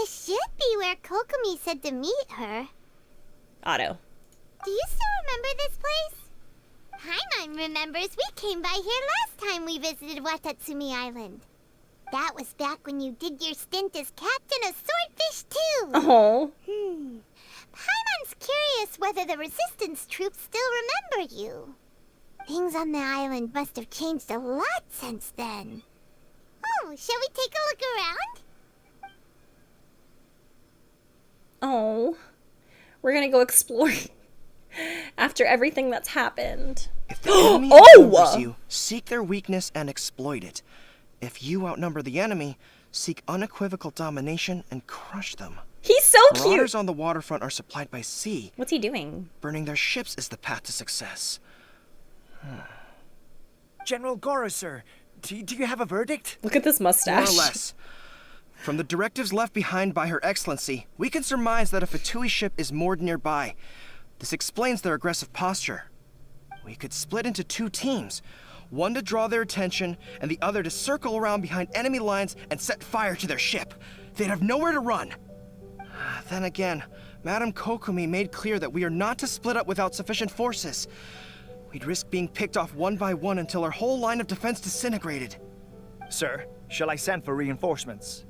This should be where Kokomi said to meet her. Otto. Do you still remember this place? Paimon remembers we came by here last time we visited Watatsumi Island. That was back when you did your stint as captain of Swordfish too. Oh. Paimon's curious whether the resistance troops still remember you. Things on the island must have changed a lot since then. Oh, shall we take a look around? Oh. We're gonna go explore after everything that's happened. If the enemy outnumbers you, seek their weakness and exploit it. If you outnumber the enemy, seek unequivocal domination and crush them. He's so cute. Marauders on the waterfront are supplied by sea. What's he doing? Burning their ships is the path to success. General Goro, sir, do you have a verdict? Look at this mustache. More or less. From the directives left behind by Her Excellency, we can surmise that a Fatui ship is moored nearby. This explains their aggressive posture. We could split into 2 teams. One to draw their attention, and the other to circle around behind enemy lines and set fire to their ship. They'd have nowhere to run. Then again, Madame Kokomi made clear that we are not to split up without sufficient forces. We'd risk being picked off one by one until our whole line of defense disintegrated. Sir, shall I send for reinforcements?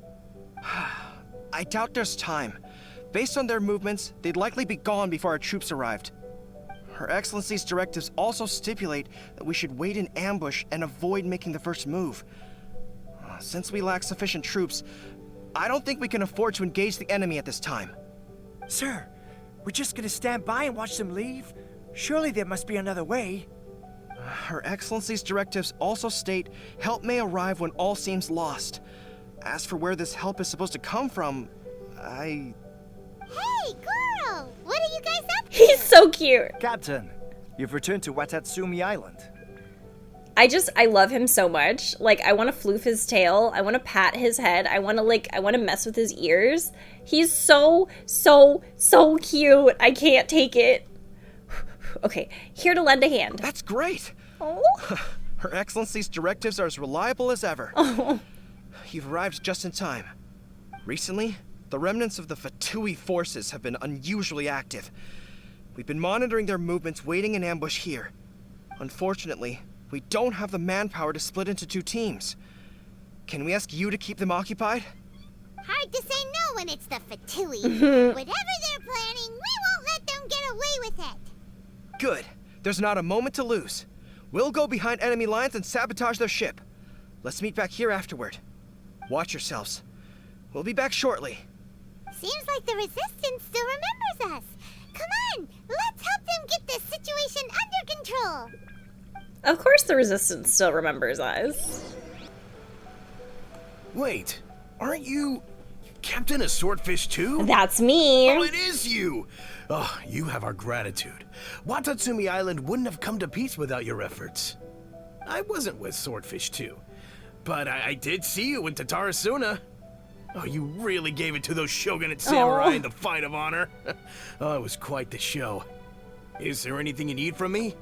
I doubt there's time. Based on their movements, they'd likely be gone before our troops arrived. Her Excellency's directives also stipulate that we should wait in ambush and avoid making the first move. Since we lack sufficient troops, I don't think we can afford to engage the enemy at this time. Sir, we're just gonna stand by and watch them leave? Surely there must be another way. Her Excellency's directives also state help may arrive when all seems lost. As for where this help is supposed to come from, Hey, Goro! What are you guys up to? He's so cute. Captain, you've returned to Watatsumi Island. I love him so much. Like, I want to floof his tail. I want to pat his head. I want to mess with his ears. He's so cute. I can't take it. Okay, here to lend a hand. that's great! Oh. Her Excellency's directives are as reliable as ever. Oh. You've arrived just in time. Recently, the remnants of the Fatui forces have been unusually active. We've been monitoring their movements, waiting in ambush here. Unfortunately, we don't have the manpower to split into 2 teams. Can we ask you to keep them occupied? Hard to say no when it's the Fatui. Whatever they're planning, we won't let them get away with it. Good. There's not a moment to lose. We'll go behind enemy lines and sabotage their ship. Let's meet back here afterward. Watch yourselves. We'll be back shortly. Seems like the Resistance still remembers us. Come on, let's help them get this situation under control. Of course the Resistance still remembers us. Wait, aren't you Captain of Swordfish too? That's me. Oh, it is you! Oh, you have our gratitude. Watatsumi Island wouldn't have come to peace without your efforts. I wasn't with Swordfish too, but I did see you in Tatarasuna. Oh, you really gave it to those shogunate samurai in the fight of honor. Oh, it was quite the show. Is there anything you need from me?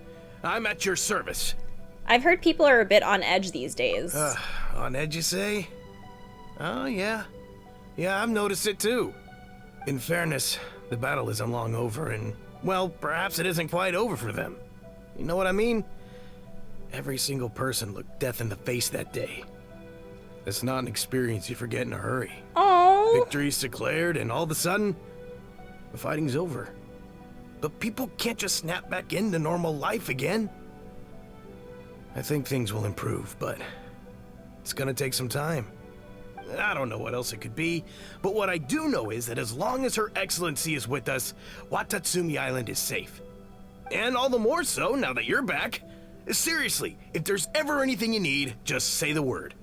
I'm at your service. I've heard people are a bit on edge these days. On edge, you say? Oh, yeah. Yeah, I've noticed it too. In fairness, the battle isn't long over, and, well, perhaps it isn't quite over for them. You know what I mean? Every single person looked death in the face that day. It's not an experience you forget in a hurry. Oh. Victory's declared, and all of a sudden, the fighting's over. But people can't just snap back into normal life again. I think things will improve, but it's gonna take some time. I don't know what else it could be, but what I do know is that as long as Her Excellency is with us, Watatsumi Island is safe. And all the more so now that you're back. Seriously, if there's ever anything you need, just say the word.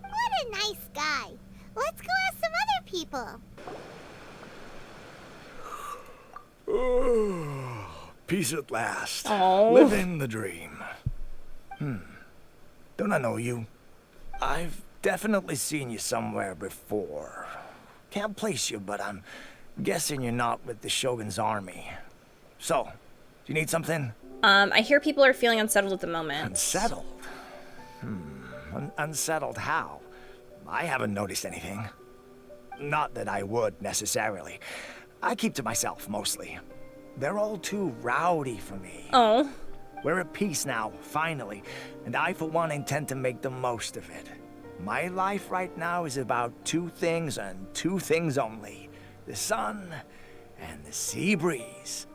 What a nice guy. Let's go ask some other people. Oh, peace at last. Oh. Living the dream. Don't I know you? I've definitely seen you somewhere before. Can't place you, but I'm guessing you're not with the Shogun's army. So, do you need something? I hear people are feeling unsettled at the moment. Unsettled? Unsettled how? I haven't noticed anything. Not that I would, necessarily. I keep to myself, mostly. They're all too rowdy for me. Oh. We're at peace now, finally, and I, for one, intend to make the most of it. My life right now is about two things and two things only. The sun and the sea breeze.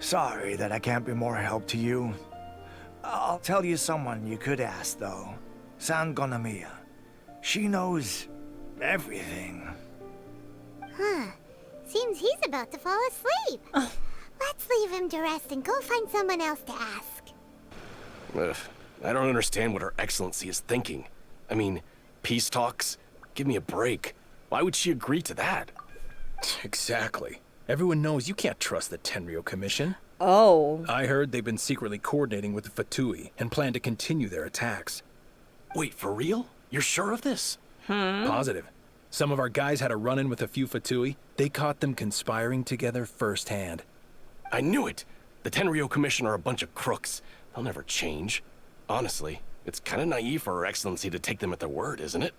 Sorry that I can't be more help to you. I'll tell you someone you could ask, though. Sangonomiya. She knows everything. Huh. Seems he's about to fall asleep. Let's leave him to rest and go find someone else to ask. Ugh, I don't understand what Her Excellency is thinking. I mean, peace talks? Give me a break. Why would she agree to that? Exactly. Everyone knows you can't trust the Tenryou Commission. Oh. I heard they've been secretly coordinating with the Fatui and plan to continue their attacks. Wait, for real? You're sure of this? Positive. Some of our guys had a run-in with a few Fatui. They caught them conspiring together firsthand. I knew it! The Tenryou Commission are a bunch of crooks. They'll never change. Honestly, it's kind of naive for Her Excellency to take them at their word, isn't it?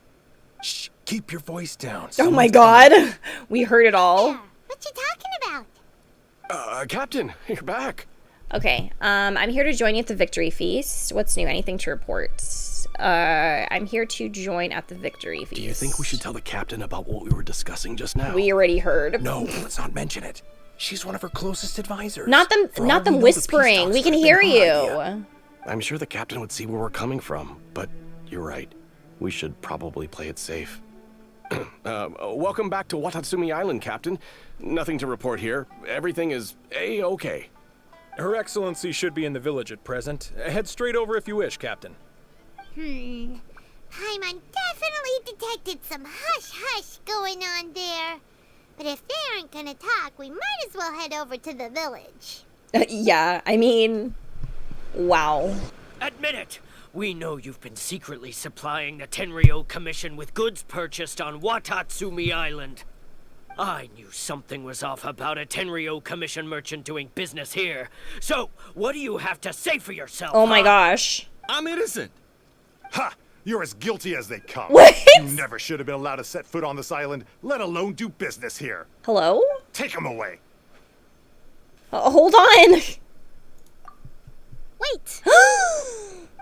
Shh, keep your voice down. Oh my Someone's god. We heard it all. Yeah, what you talking about? Captain, you're back. Okay, I'm here to join you at the Victory Feast. What's new? Anything to report? I'm here to join at the Victory Feast. Do you think we should tell the captain about what we were discussing just now? We already heard. No, let's not mention it. She's one of her closest advisors. Not them For all not we them know, the peace whispering. talks We can could have hear been her idea. you. I'm sure the captain would see where we're coming from, but you're right. We should probably play it safe. Welcome back to Watatsumi Island, Captain. Nothing to report here. Everything is A-okay. Her Excellency should be in the village at present. Head straight over if you wish, Captain. Paimon definitely detected some hush-hush going on there. But if they aren't gonna talk, we might as well head over to the village. Yeah, I mean, wow. Admit it! We know you've been secretly supplying the Tenryou Commission with goods purchased on Watatsumi Island. I knew something was off about a Tenryou Commission merchant doing business here. So, what do you have to say for yourself? Oh my gosh. I'm innocent. Ha! You're as guilty as they come. What? You never should have been allowed to set foot on this island, let alone do business here. Hello? Take him away. Hold on. Wait!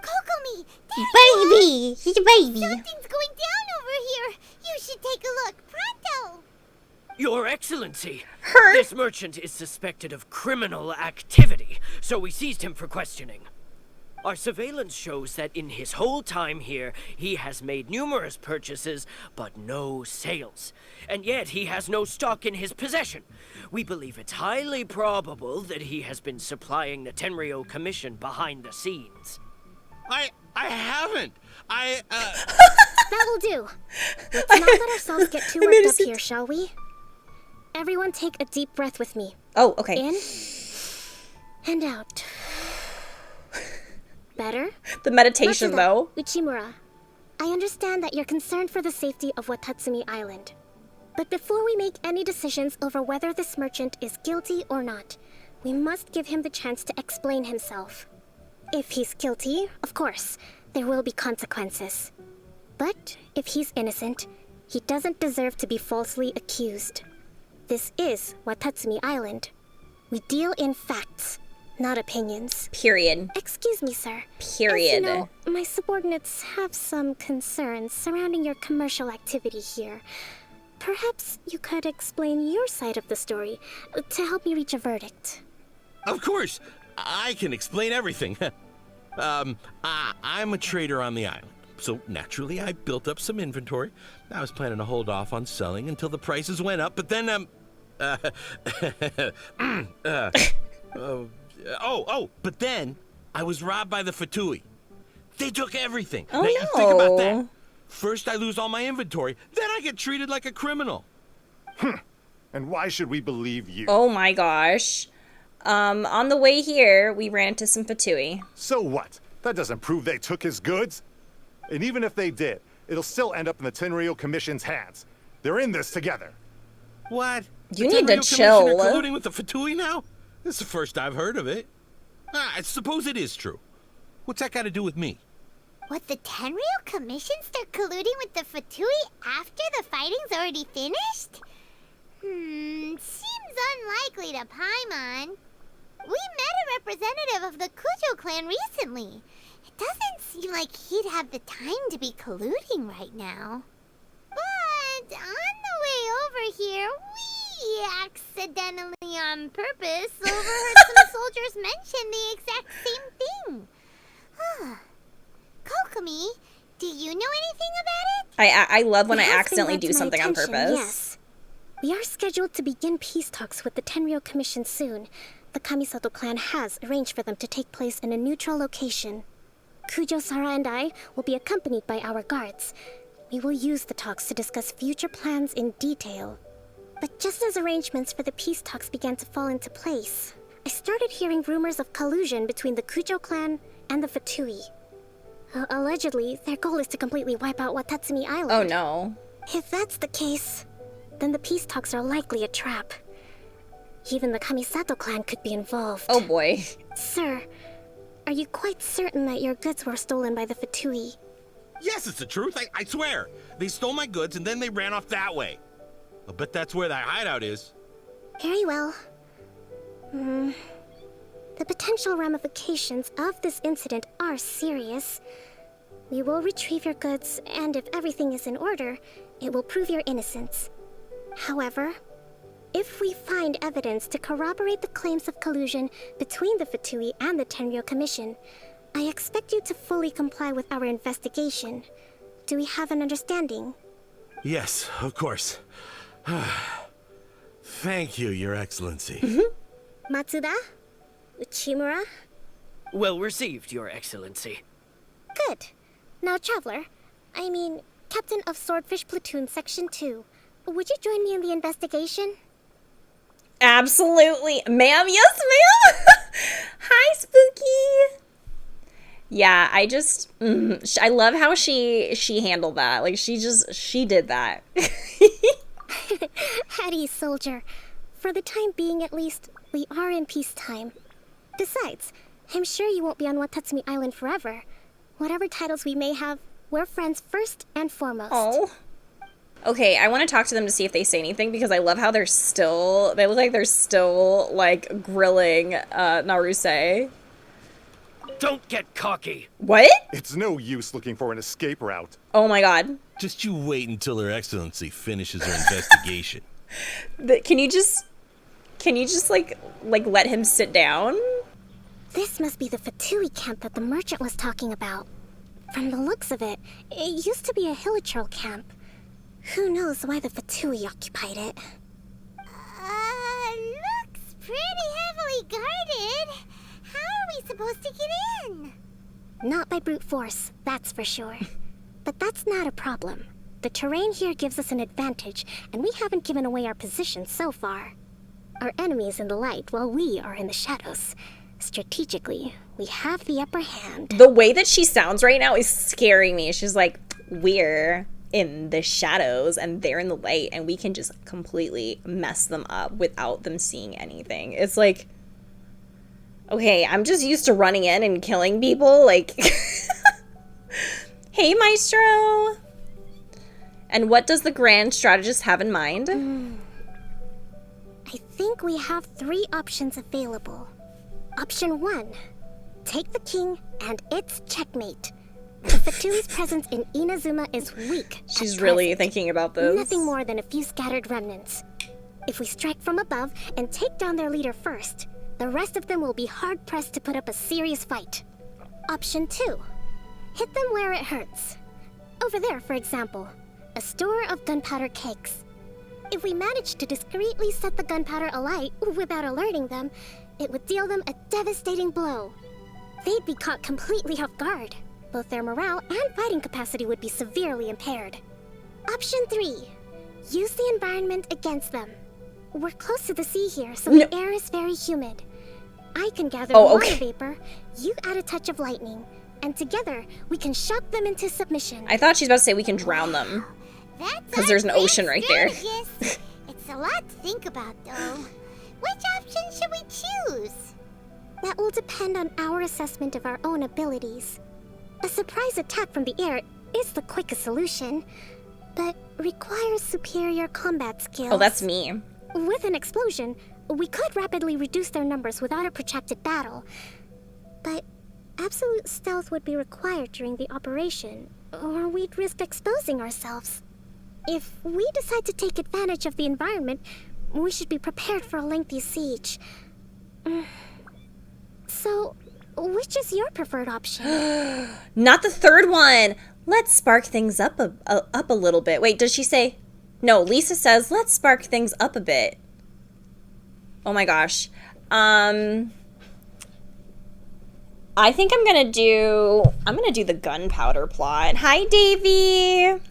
Kokomi! Baby! He's a baby. Something's going down over here! You should take a look, pronto! Your Excellency! Her? This merchant is suspected of criminal activity, so we seized him for questioning. Our surveillance shows that in his whole time here, he has made numerous purchases, but no sales. And yet he has no stock in his possession. We believe it's highly probable that he has been supplying the Tenryou Commission behind the scenes. I haven't. That'll do. Let's not let ourselves get too I'm worked up innocent. here, shall we? Everyone take a deep breath with me. Oh, okay. In and out. Better? The meditation, Matsuda, though. Uchimura, I understand that you're concerned for the safety of Watatsumi Island. But before we make any decisions over whether this merchant is guilty or not, we must give him the chance to explain himself. If he's guilty, of course, there will be consequences. But if he's innocent, he doesn't deserve to be falsely accused. This is Watatsumi Island. We deal in facts, not opinions. Period. Excuse me, sir. Period. As you know, my subordinates have some concerns surrounding your commercial activity here. Perhaps you could explain your side of the story to help me reach a verdict. Of course, I can explain everything. I'm a trader on the island, so naturally I built up some inventory. I was planning to hold off on selling until the prices went up, but then, but then I was robbed by the Fatui. They took everything. Oh, now you think about that. no. First I lose all my inventory, then I get treated like a criminal. And why should we believe you? Oh my gosh. On the way here, we ran into some Fatui. So what? That doesn't prove they took his goods. And even if they did, it'll still end up in the Tenryou Commission's hands. They're in this together. What? You The need to Tenryou chill. Commission are colluding with the Fatui now? This is the first I've heard of it. I suppose it is true. What's that got to do with me? Would the Tenryou Commission start colluding with the Fatui after the fighting's already finished? Seems unlikely to Paimon. We met a representative of the Kujo clan recently. It doesn't seem like he'd have the time to be colluding right now. But on the way over here, we accidentally on purpose overheard some soldiers mention the exact same thing. Kokomi, do you know anything about it? I love when I It has accidentally been do brought to my something on attention, purpose. Yes. We are scheduled to begin peace talks with the Tenryou Commission soon. The Kamisato clan has arranged for them to take place in a neutral location. Kujo, Sara, and I will be accompanied by our guards. We will use the talks to discuss future plans in detail. But just as arrangements for the peace talks began to fall into place, I started hearing rumors of collusion between the Kujo clan and the Fatui. Allegedly, their goal is to completely wipe out Watatsumi Island. Oh no. If that's the case, then the peace talks are likely a trap. Even the Kamisato clan could be involved. Oh boy. Sir, are you quite certain that your goods were stolen by the Fatui? Yes, it's the truth. I swear. They stole my goods and then they ran off that way. I'll bet that's where that hideout is. Very well. The potential ramifications of this incident are serious. We will retrieve your goods, and if everything is in order, it will prove your innocence. However, if we find evidence to corroborate the claims of collusion between the Fatui and the Tenryou Commission, I expect you to fully comply with our investigation. Do we have an understanding? Yes, of course. Thank you, Your Excellency. Matsuda? Uchimura? Well received, Your Excellency. Good. Now, Traveler, Captain of Swordfish Platoon Section 2, would you join me in the investigation? Absolutely. Ma'am, yes, ma'am. Hi, Spooky. Yeah, I love how she handled that. Like, she did that. At ease, soldier. For the time being, at least, we are in peacetime. Besides, I'm sure you won't be on Watatsumi Island forever. Whatever titles we may have, we're friends first and foremost. Oh. Okay, I want to talk to them to see if they say anything, because I love how they look like they're still, like, grilling Naruse. Don't get cocky. What? It's no use looking for an escape route. Oh my god. Just you wait until Her Excellency finishes her investigation. Can you just like let him sit down? This must be the Fatui camp that the merchant was talking about. From the looks of it, it used to be a Hilichurl camp. Who knows why the Fatui occupied it? Looks pretty heavily guarded. How are we supposed to get in? Not by brute force, that's for sure. But that's not a problem. The terrain here gives us an advantage, and we haven't given away our position so far. Our enemy is in the light, while we are in the shadows. Strategically, we have the upper hand. The way that she sounds right now is scaring me. She's like, we're in the shadows and they're in the light, and we can just completely mess them up without them seeing anything. It's like, okay, I'm just used to running in and killing people. Like, hey, Maestro. And what does the Grand Strategist have in mind? I think we have 3 options available. Option 1, take the king and it's checkmate. The Fatui's presence in Inazuma is weak. She's really thinking about this. Nothing more than a few scattered remnants. If we strike from above and take down their leader first, the rest of them will be hard-pressed to put up a serious fight. Option 2, hit them where it hurts. Over there, for example, a store of gunpowder cakes. If we manage to discreetly set the gunpowder alight without alerting them, it would deal them a devastating blow. They'd be caught completely off guard. Both their morale and fighting capacity would be severely impaired. Option 3, use the environment against them. We're close to the sea here, so the air is very humid. I can gather the water vapor, you add a touch of lightning, and together we can shock them into submission. I thought she was about to say we can drown them. Because there's an ocean right there. It's a lot to think about, though. Which option should we choose? That will depend on our assessment of our own abilities. A surprise attack from the air is the quickest solution, but requires superior combat skills. Oh, that's me. With an explosion, we could rapidly reduce their numbers without a protracted battle. But absolute stealth would be required during the operation, or we'd risk exposing ourselves. If we decide to take advantage of the environment, we should be prepared for a lengthy siege. So, which is your preferred option? Not the third one. Let's spark things up a little bit. Wait, does she say? No, Lisa says, let's spark things up a bit. Oh my gosh. I think I'm gonna do the gunpowder plot. Hi, Davy.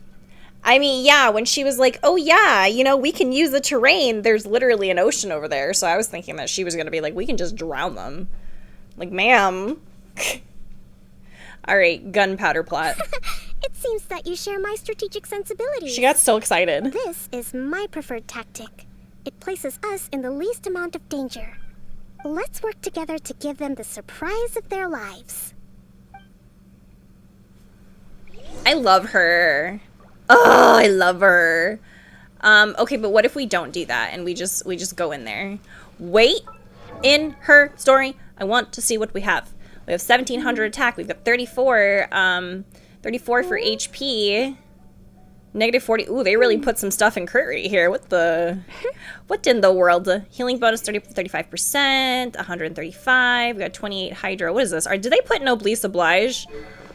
I mean, yeah, when she was like, oh yeah, you know, we can use the terrain. There's literally an ocean over there. So I was thinking that she was gonna be like, we can just drown them. Like, ma'am. All right, gunpowder plot. It seems that you share my strategic sensibilities. She got so excited. This is my preferred tactic. It places us in the least amount of danger. Let's work together to give them the surprise of their lives. I love her. Oh, I love her. Okay, but what if we don't do that and we just go in there? Wait in her story. I want to see what we have. We have 1700 attack. We've got 34 for HP. Negative 40. Ooh, they really put some stuff in crit rate here. What in the world? Healing bonus 35%, 135. We got 28 Hydro. What is this? Did they put Noblesse Oblige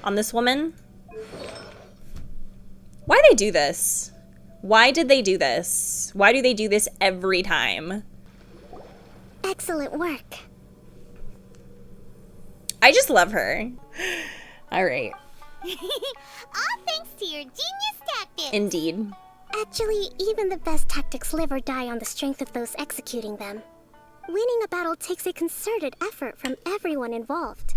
on this woman? Why do they do this? Why did they do this? Why do they do this every time? Excellent work. I just love her. All right. All thanks to your genius tactics. Indeed. Actually, even the best tactics live or die on the strength of those executing them. Winning a battle takes a concerted effort from everyone involved.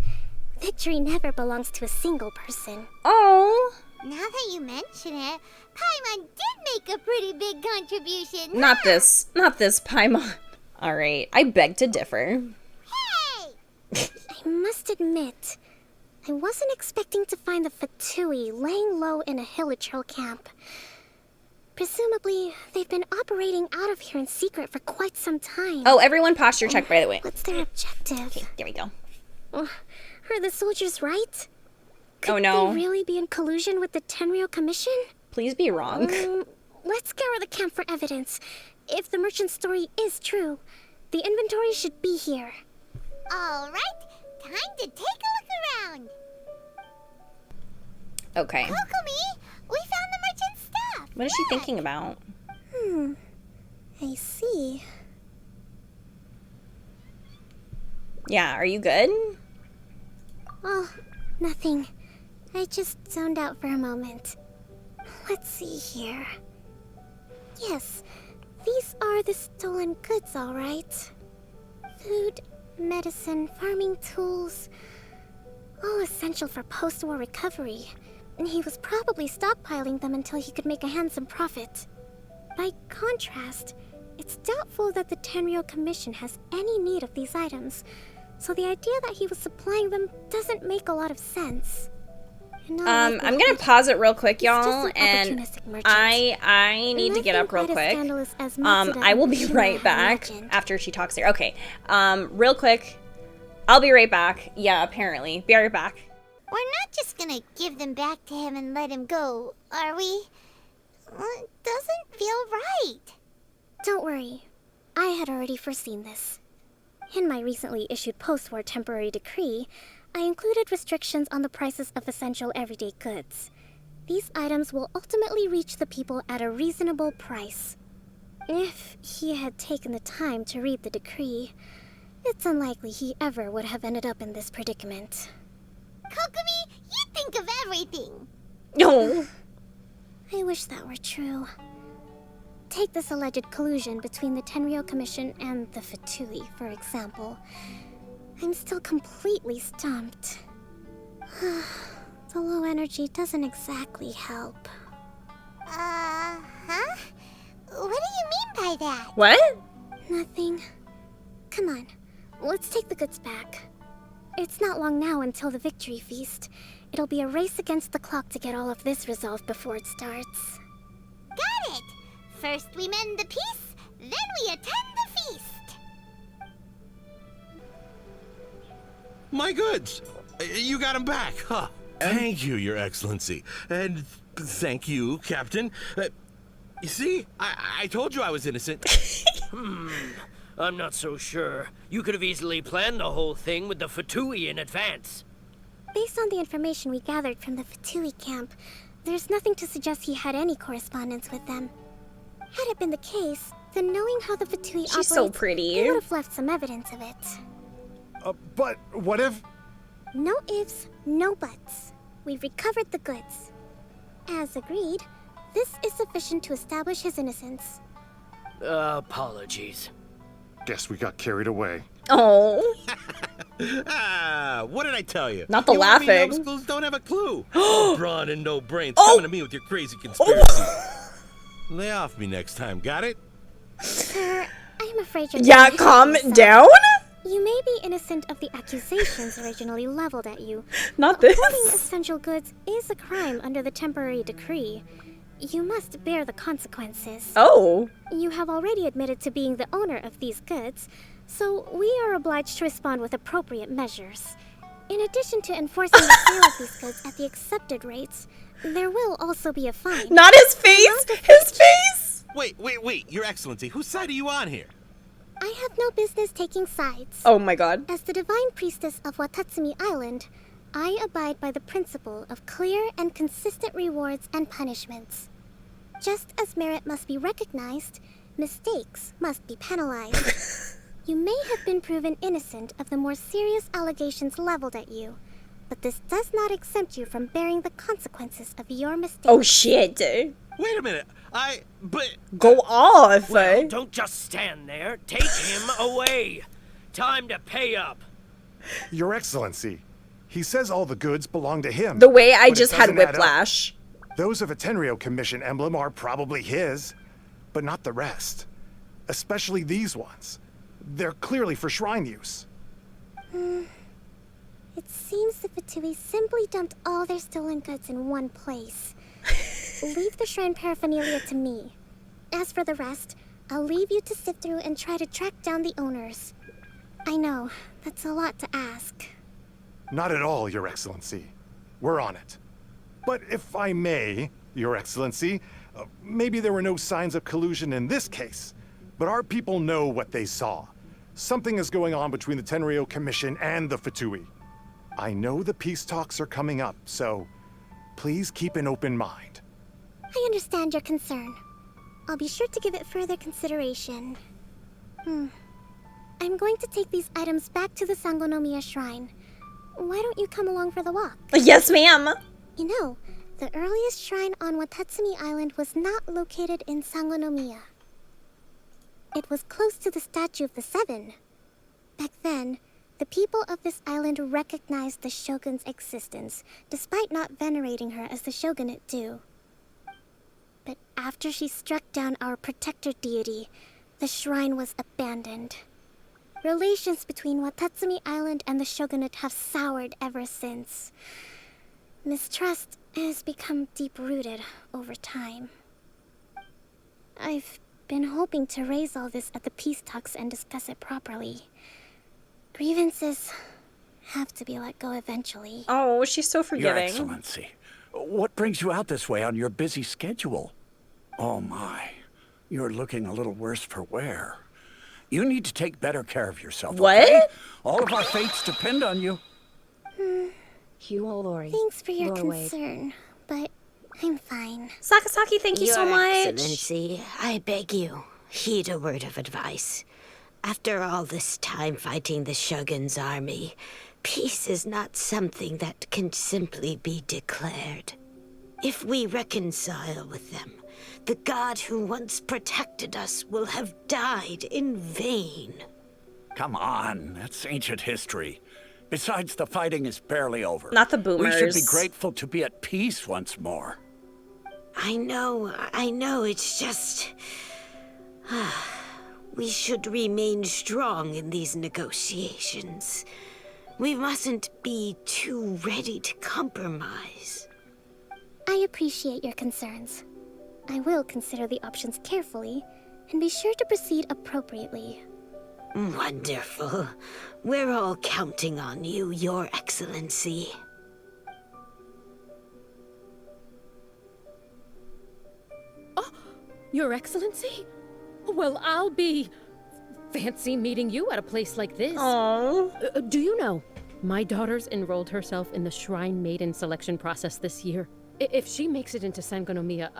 Victory never belongs to a single person. Oh. Now that you mention it, Paimon did make a pretty big contribution. Not this, Paimon. All right, I beg to differ. Hey! I must admit, I wasn't expecting to find the Fatui laying low in a Hilichurl camp. Presumably, they've been operating out of here in secret for quite some time. Oh, everyone posture check, by the way. What's their objective? Okay, there we go. Are the soldiers right? Could Oh no. they really be in collusion with the Tenryou Commission? Please be wrong. Let's scour the camp for evidence. If the merchant's story is true, the inventory should be here. All right, time to take a look around. Okay. Kokomi, we found the merchant's stuff. What is she thinking about? I see. Yeah, are you good? Oh, nothing. I just zoned out for a moment. Let's see here. Yes, these are the stolen goods, all right. Food, medicine, farming tools, all essential for post-war recovery. And he was probably stockpiling them until he could make a handsome profit. By contrast, it's doubtful that the Tenryou Commission has any need of these items, so the idea that he was supplying them doesn't make a lot of sense. I'm gonna pause it real quick, y'all, and I need to get up real quick. I will be right back after she talks here. Okay, real quick, I'll be right back. Yeah, apparently. Be right back. We're not just gonna give them back to him and let him go, are we? It doesn't feel right. Don't worry. I had already foreseen this. In my recently issued post-war temporary decree, I included restrictions on the prices of essential everyday goods. These items will ultimately reach the people at a reasonable price. If he had taken the time to read the decree, it's unlikely he ever would have ended up in this predicament. Kokomi, you think of everything. No. I wish that were true. Take this alleged collusion between the Tenryou Commission and the Fatui, for example. I'm still completely stumped. The low energy doesn't exactly help. Huh? What do you mean by that? What? Nothing. Come on, let's take the goods back. It's not long now until the victory feast. It'll be a race against the clock to get all of this resolved before it starts. Got it! First we mend the peace, then we attend the feast. My goods! You got them back, huh? Thank you, Your Excellency. And thank you, Captain. You see, I told you I was innocent. I'm not so sure. You could have easily planned the whole thing with the Fatui in advance. Based on the information we gathered from the Fatui camp, there's nothing to suggest he had any correspondence with them. Had it been the case, then knowing how the Fatui operates, She's so pretty. he would have left some evidence of it. But what if... No ifs, no buts. We've recovered the goods. As agreed, this is sufficient to establish his innocence. Apologies. Guess we got carried away. Oh. What did I tell you? Not the you want me laughing. numbskulls don't have a clue. No brawn and no brains coming to me with your crazy conspiracy. Lay off me next time, got it? Sir, I'm afraid you're Yeah, getting ahead of calm yourself. down. You may be innocent of the accusations originally leveled at you. Not this. Holding essential goods is a crime under the temporary decree. You must bear the consequences. Oh. You have already admitted to being the owner of these goods, so we are obliged to respond with appropriate measures. In addition to enforcing the sale of these goods at the accepted rates, there will also be a fine. Not his face. His face. Wait, Your Excellency, whose side are you on here? I have no business taking sides. Oh my god. As the divine priestess of Watatsumi Island, I abide by the principle of clear and consistent rewards and punishments. Just as merit must be recognized, mistakes must be penalized. You may have been proven innocent of the more serious allegations leveled at you, but this does not exempt you from bearing the consequences of your mistakes. Oh shit. Wait a minute. Go off. Well, don't just stand there. Take him away. Time to pay up. Your Excellency, he says all the goods belong to him. The way I but it just had doesn't add up. whiplash. Those of a Tenryou Commission emblem are probably his, but not the rest. Especially these ones. They're clearly for shrine use. It seems the Fatui simply dumped all their stolen goods in one place. Leave the shrine paraphernalia to me. As for the rest, I'll leave you to sift through and try to track down the owners. I know, that's a lot to ask. Not at all, Your Excellency. We're on it. But if I may, Your Excellency, maybe there were no signs of collusion in this case, but our people know what they saw. Something is going on between the Tenryou Commission and the Fatui. I know the peace talks are coming up, so please keep an open mind. I understand your concern. I'll be sure to give it further consideration. I'm going to take these items back to the Sangonomiya Shrine. Why don't you come along for the walk? Yes, ma'am. You know, the earliest shrine on Watatsumi Island was not located in Sangonomiya. It was close to the Statue of the Seven. Back then, the people of this island recognized the shogun's existence, despite not venerating her as the shogunate do. But after she struck down our protector deity, the shrine was abandoned. Relations between Watatsumi Island and the shogunate have soured ever since. Mistrust has become deep-rooted over time. I've been hoping to raise all this at the peace talks and discuss it properly. Grievances have to be let go eventually. Oh, she's so Your forgiving. Excellency, what brings you out this way on your busy schedule? Oh my, you're looking a little worse for wear. You need to take better care of yourself, What? okay? All of our fates depend on you. Huo Lorie. Thanks for your Lorie. concern, but I'm fine. Sakasaki, thank you so Your much. Excellency, I beg you, heed a word of advice. After all this time fighting the Shogun's army, peace is not something that can simply be declared. If we reconcile with them, the god who once protected us will have died in vain. Come on, that's ancient history. Besides, the fighting is barely over. Not the We should be boomers. grateful to be at peace once more. I know, it's just... we should remain strong in these negotiations. We mustn't be too ready to compromise. I appreciate your concerns. I will consider the options carefully and be sure to proceed appropriately. Wonderful. We're all counting on you, Your Excellency. Your Excellency? Well, I'll be... fancy meeting you at a place like this. Aww. Do you know, my daughter's enrolled herself in the Shrine Maiden selection process this year. If she makes it into Sangonomiya,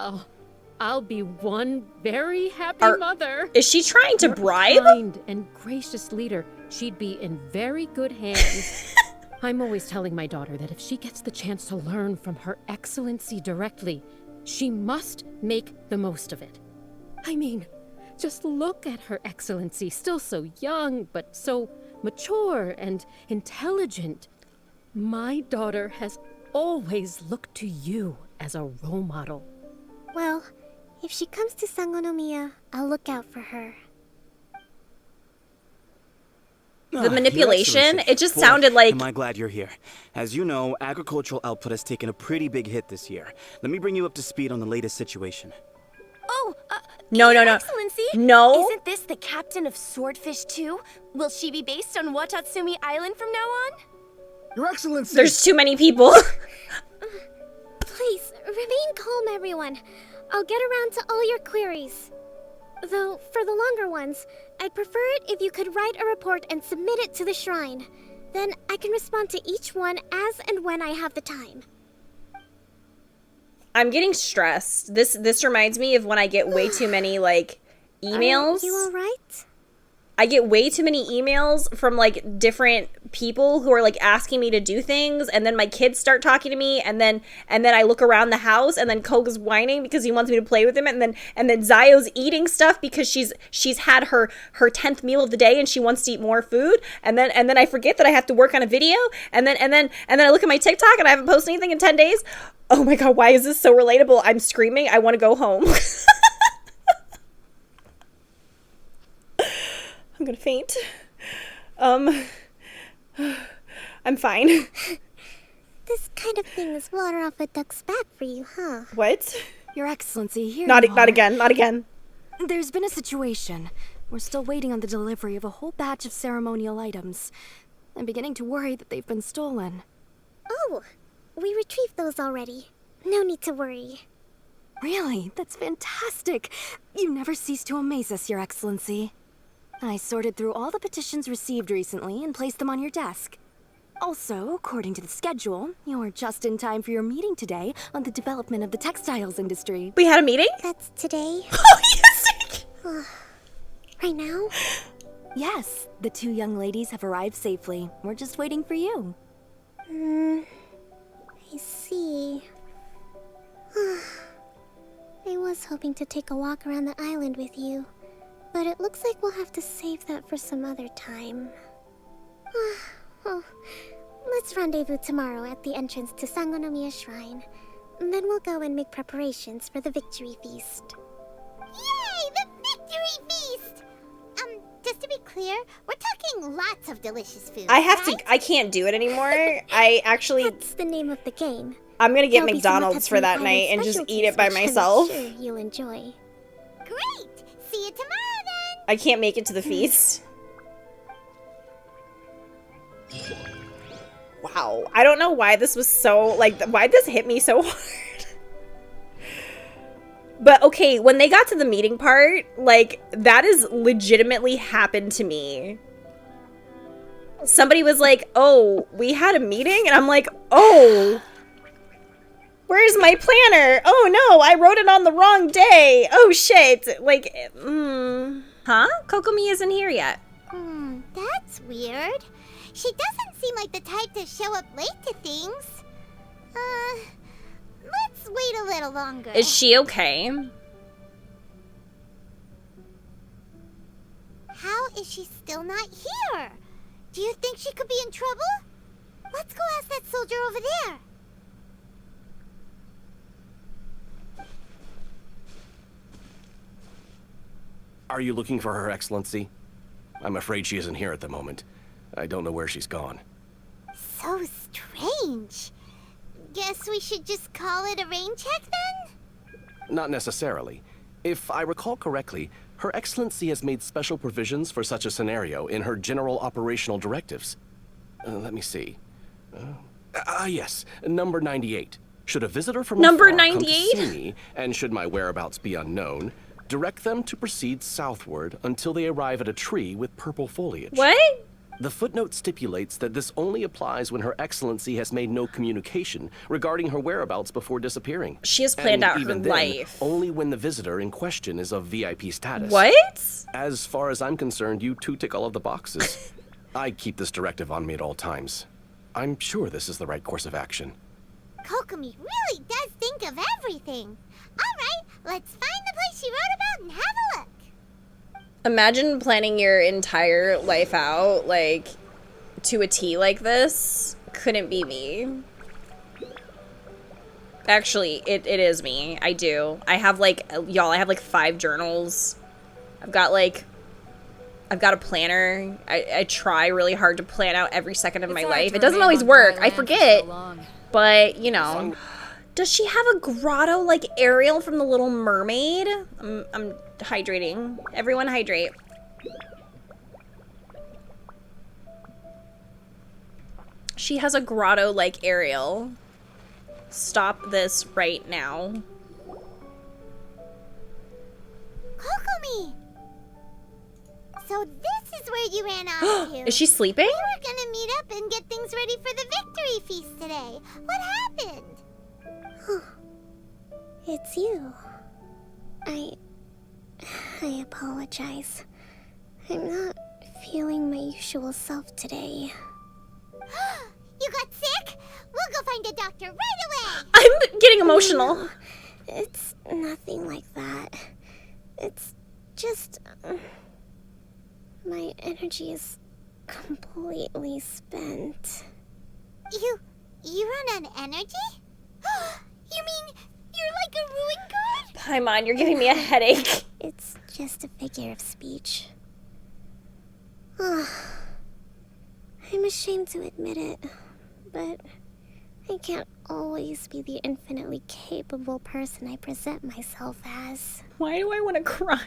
I'll be one very happy mother. Is she trying to Your bribe? Kind and gracious leader, she'd be in very good hands. I'm always telling my daughter that if she gets the chance to learn from Her Excellency directly, she must make the most of it. I mean, just look at Her Excellency, still so young, but so mature and intelligent. My daughter has always looked to you as a role model. Well, if she comes to Sangonomiya, I'll look out for her. The manipulation, it just sounded like... Am I glad you're here. As you know, agricultural output has taken a pretty big hit this year. Let me bring you up to speed on the latest situation. Oh, No. Excellency? No. Isn't this the captain of Swordfish too? Will she be based on Watatsumi Island from now on? Your Excellency! There's too many people. Please, remain calm, everyone. I'll get around to all your queries. Though, for the longer ones, I'd prefer it if you could write a report and submit it to the shrine. Then I can respond to each one as and when I have the time. I'm getting stressed. This reminds me of when I get way too many, like, emails. Are you alright? I get way too many emails from, like, different people who are, like, asking me to do things, and then my kids start talking to me, and then I look around the house, and then Koga's whining because he wants me to play with him, and then Zayo's eating stuff because she's had her 10th meal of the day, and she wants to eat more food, and then I forget that I have to work on a video, and then I look at my TikTok, and I haven't posted anything in 10 days. Oh my god, why is this so relatable? I'm screaming. I want to go home. I'm gonna faint. I'm fine. This kind of thing is water off a duck's back for you, huh? What? Your Excellency, here Not you are. not again. There's been a situation. We're still waiting on the delivery of a whole batch of ceremonial items. I'm beginning to worry that they've been stolen. Oh, we retrieved those already. No need to worry. Really? That's fantastic. You never cease to amaze us, Your Excellency. I sorted through all the petitions received recently and placed them on your desk. Also, according to the schedule, you're just in time for your meeting today on the development of the textiles industry. We had a meeting? That's today? Oh, yes! Right now? Yes, the two young ladies have arrived safely. We're just waiting for you. I see. I was hoping to take a walk around the island with you, but it looks like we'll have to save that for some other time. Well, let's rendezvous tomorrow at the entrance to Sangonomiya Shrine. Then we'll go and make preparations for the victory feast. Yay! The victory feast! Just to be clear, we're talking lots of delicious food. I can't do it anymore. I actually... That's the name of the game. I'm gonna get There'll be some McDonald's for that Watatsumi night and Island just eat it by specialties, myself. which I'm sure you'll enjoy. Great! See you tomorrow then! I can't make it to the feast. Wow. I don't know why this was so, like, why this hit me so hard. But, okay, when they got to the meeting part, like, that has legitimately happened to me. Somebody was like, oh, we had a meeting? And I'm like, oh, where's my planner? Oh, no, I wrote it on the wrong day. Oh, shit. Like, huh? Kokomi isn't here yet. That's weird. She doesn't seem like the type to show up late to things. Let's wait a little longer. Is she okay? How is she still not here? Do you think she could be in trouble? Let's go ask that soldier over there. Are you looking for Her Excellency? I'm afraid she isn't here at the moment. I don't know where she's gone. So strange. Guess we should just call it a rain check then? Not necessarily. If I recall correctly, Her Excellency has made special provisions for such a scenario in her general operational directives. Let me see. Yes, number 98. Should a visitor from Number afar come to 98? see me, and should my whereabouts be unknown, direct them to proceed southward until they arrive at a tree with purple foliage. What? The footnote stipulates that this only applies when Her Excellency has made no communication regarding her whereabouts before disappearing. She has planned And out her even then, life. only when the visitor in question is of VIP status. What? As far as I'm concerned, you two tick all of the boxes. I keep this directive on me at all times. I'm sure this is the right course of action. Kokomi really does think of everything. Alright, let's find the place she wrote about and have a look. Imagine planning your entire life out, like, to a T like this. Couldn't be me. Actually, it is me. I do. I have, like, y'all, I have, like, 5 journals. I've got a planner. I try really hard to plan out every second of my life. It doesn't always work. I forget. But, you know. Does she have a grotto like Ariel from The Little Mermaid? I'm hydrating. Everyone hydrate. She has a grotto like Ariel. Stop this right now. Kokomi! So this is where you ran off to. Is she sleeping? We were gonna meet up and get things ready for the victory feast today. What happened? It's you. I apologize. I'm not feeling my usual self today. You got sick? We'll go find a doctor right away. I'm getting emotional. No, it's nothing like that. It's just... my energy is completely spent. You run on energy? You mean you're like a ruined god? Paimon, you're giving me a headache. It's just a figure of speech. I'm ashamed to admit it, but I can't always be the infinitely capable person I present myself as. Why do I want to cry?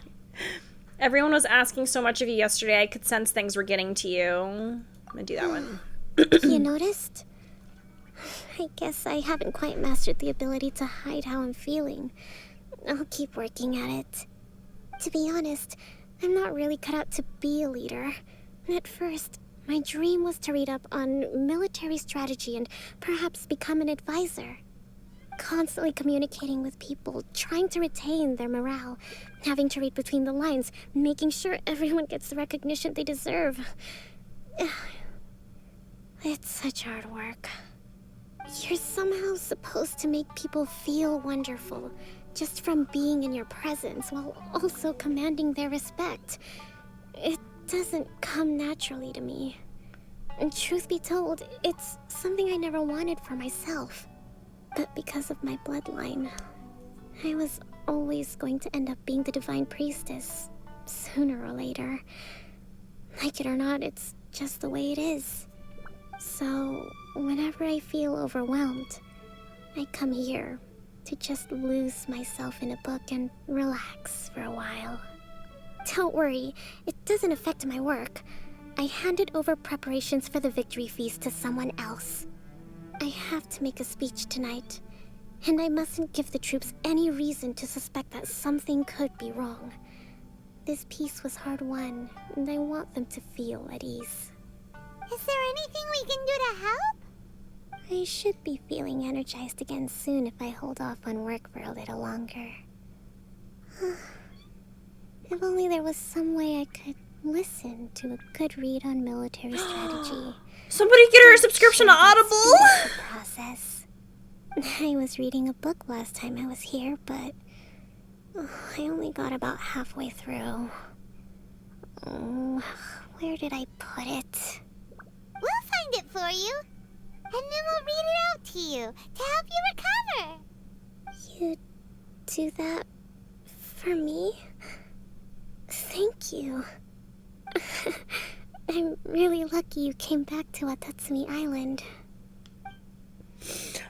Everyone was asking so much of you yesterday. I could sense things were getting to you. I'm gonna do that one. You noticed? I guess I haven't quite mastered the ability to hide how I'm feeling. I'll keep working at it. To be honest, I'm not really cut out to be a leader. At first, my dream was to read up on military strategy and perhaps become an advisor. Constantly communicating with people, trying to retain their morale, having to read between the lines, making sure everyone gets the recognition they deserve. It's such hard work. You're somehow supposed to make people feel wonderful, just from being in your presence, while also commanding their respect. It doesn't come naturally to me. And truth be told, it's something I never wanted for myself. But because of my bloodline, I was always going to end up being the divine priestess, sooner or later. Like it or not, it's just the way it is. So, whenever I feel overwhelmed, I come here to just lose myself in a book and relax for a while. Don't worry, it doesn't affect my work. I handed over preparations for the victory feast to someone else. I have to make a speech tonight, and I mustn't give the troops any reason to suspect that something could be wrong. This peace was hard won, and I want them to feel at ease. Is there anything we can do to help? I should be feeling energized again soon if I hold off on work for a little longer. If only there was some way I could listen to a good read on military strategy. Somebody get her a subscription to Audible! Process. I was reading a book last time I was here, but I only got about halfway through. Where did I put it? We'll find it for you, and then we'll read it out to you to help you recover. You do that for me? Thank you. I'm really lucky you came back to Watatsumi Island.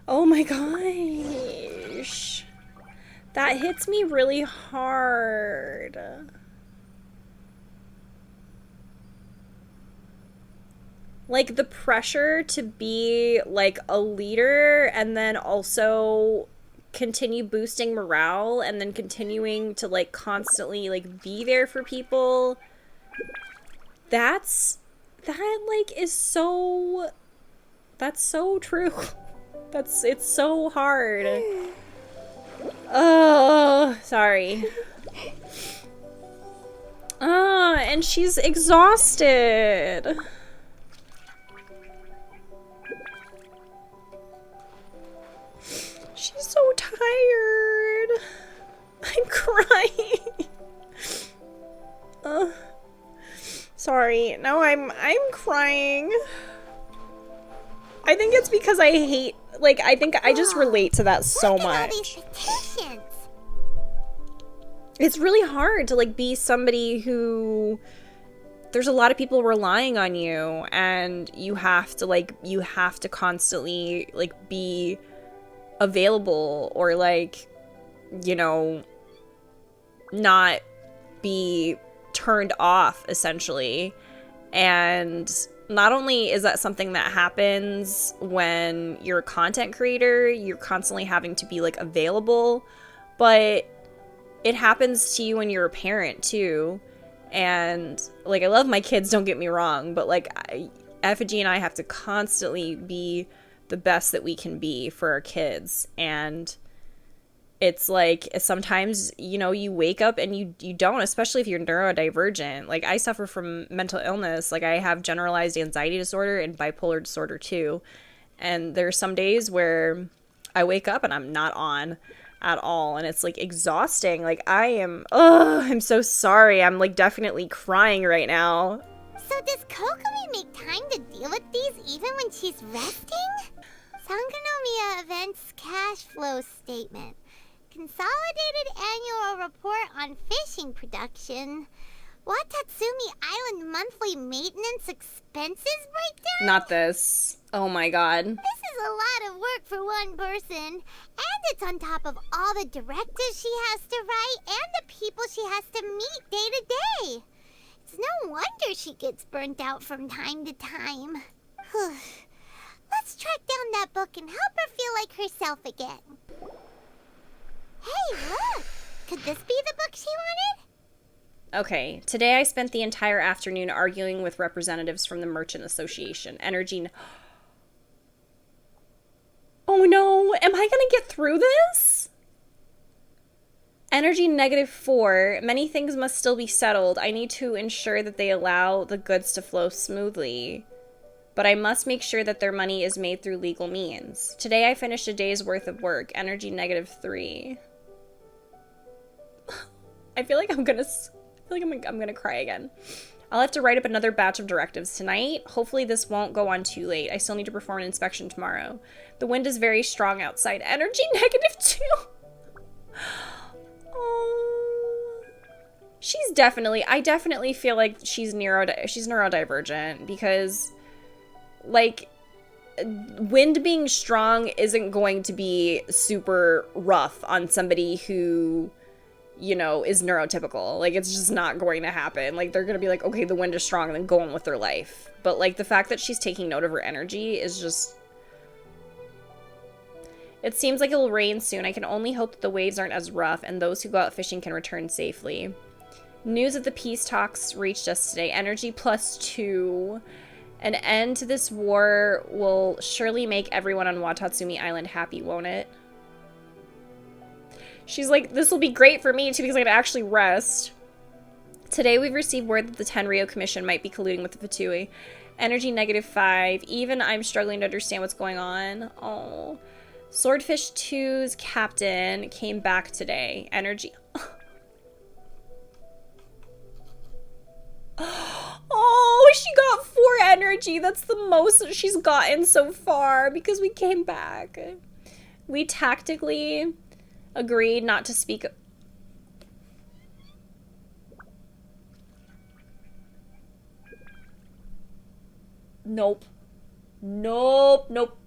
Oh my gosh. That hits me really hard. Like the pressure to be like a leader and then also continue boosting morale and then continuing to like constantly like be there for people. That like is so, that's so true. It's so hard. Oh, sorry. And she's exhausted. She's so tired. I'm crying. Sorry. No, I'm crying. I think it's because I hate, like, I think I just relate to that so much. It's really hard to, like, be somebody who, there's a lot of people relying on you, and you have to, like, you have to constantly, like, be available or, like, you know, not be turned off, essentially. And not only is that something that happens when you're a content creator, you're constantly having to be, like, available, but it happens to you when you're a parent, too. And, like, I love my kids, don't get me wrong, but, like, Effigy and I have to constantly be the best that we can be for our kids. And it's like sometimes, you know, you wake up and you don't, especially if you're neurodivergent. Like, I suffer from mental illness. Like, I have generalized anxiety disorder and bipolar disorder too. And there's some days where I wake up and I'm not on at all, and it's like exhausting. Like, I'm so sorry. I'm like definitely crying right now. So does Kokomi make time to deal with these even when she's resting? Sangonomiya Events Cash Flow Statement. Consolidated Annual Report on Fishing Production. Watatsumi Island Monthly Maintenance Expenses Breakdown? Not this. Oh my god. This is a lot of work for one person. And it's on top of all the directives she has to write and the people she has to meet day to day. It's no wonder she gets burnt out from time to time. Let's track down that book and help her feel like herself again. Hey, look! Could this be the book she wanted? Okay, today I spent the entire afternoon arguing with representatives from the Merchant Association. Energy... Oh no, am I gonna get through this? Energy -4. Many things must still be settled. I need to ensure that they allow the goods to flow smoothly. But I must make sure that their money is made through legal means. Today I finished a day's worth of work. Energy -3. I feel like I'm gonna cry again. I'll have to write up another batch of directives tonight. Hopefully this won't go on too late. I still need to perform an inspection tomorrow. The wind is very strong outside. Energy -2. Oh. I definitely feel like she's neurodivergent, because, like, wind being strong isn't going to be super rough on somebody who, you know, is neurotypical. Like, it's just not going to happen. Like, they're gonna be like, okay, the wind is strong, and then go on with their life. But, like, the fact that she's taking note of her energy is just... It seems like it will rain soon. I can only hope that the waves aren't as rough, and those who go out fishing can return safely. News of the peace talks reached us today. Energy +2. An end to this war will surely make everyone on Watatsumi Island happy, won't it? She's like, this will be great for me too, because I can actually rest. Today we've received word that the Tenryou Commission might be colluding with the Fatui. Energy -5. Even I'm struggling to understand what's going on. Oh. Swordfish 2's captain came back today. Energy... Oh, she got 4 energy. That's the most that she's gotten so far because we came back. We tactically agreed not to speak. Nope. Nope. Nope.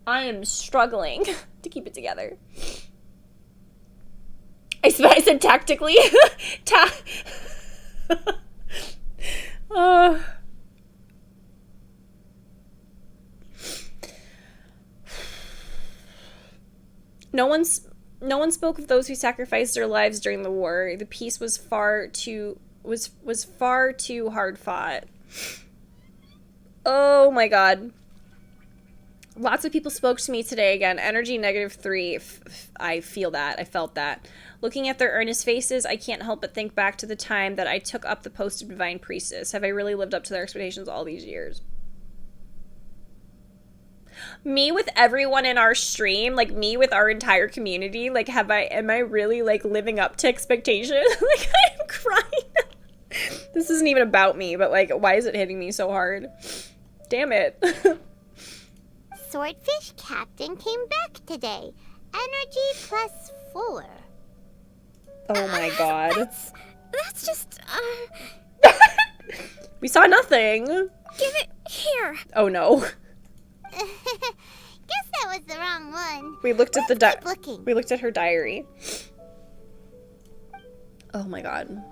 I am struggling to keep it together. I said tactically. No one spoke of those who sacrificed their lives during the war. The peace was far too hard fought. Oh my god. Lots of people spoke to me today again. Energy -3. I feel that. I felt that. Looking at their earnest faces, I can't help but think back to the time that I took up the post of Divine Priestess. Have I really lived up to their expectations all these years? Me with everyone in our stream, like me with our entire community, like am I really like living up to expectations? Like I'm crying. This isn't even about me, but like why is it hitting me so hard? Damn it. Swordfish Captain came back today. Energy +4. Oh my god. That's just, We saw nothing. Give it here. Oh no. Guess that was the wrong one. We looked at looking. We looked at her diary. Oh my god.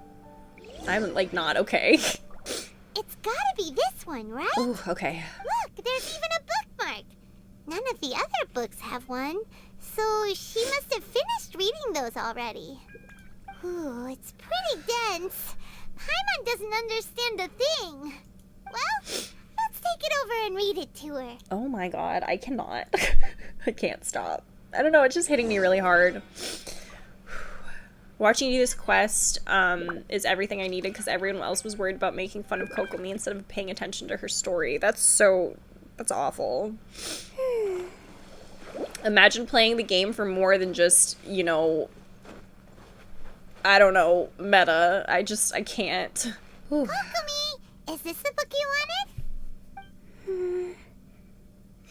I'm like not okay. It's gotta be this one, right? Ooh, okay. Look, there's even a bookmark. None of the other books have one, so she must have finished reading those already. Ooh, it's pretty dense. Paimon doesn't understand a thing. Well, let's take it over and read it to her. Oh my god, I cannot. I can't stop. I don't know, it's just hitting me really hard. Watching you do this quest is everything I needed because everyone else was worried about making fun of Kokomi instead of paying attention to her story. That's awful. Imagine playing the game for more than just, you know, I don't know, meta. I can't. Kokomi, is this the book you wanted?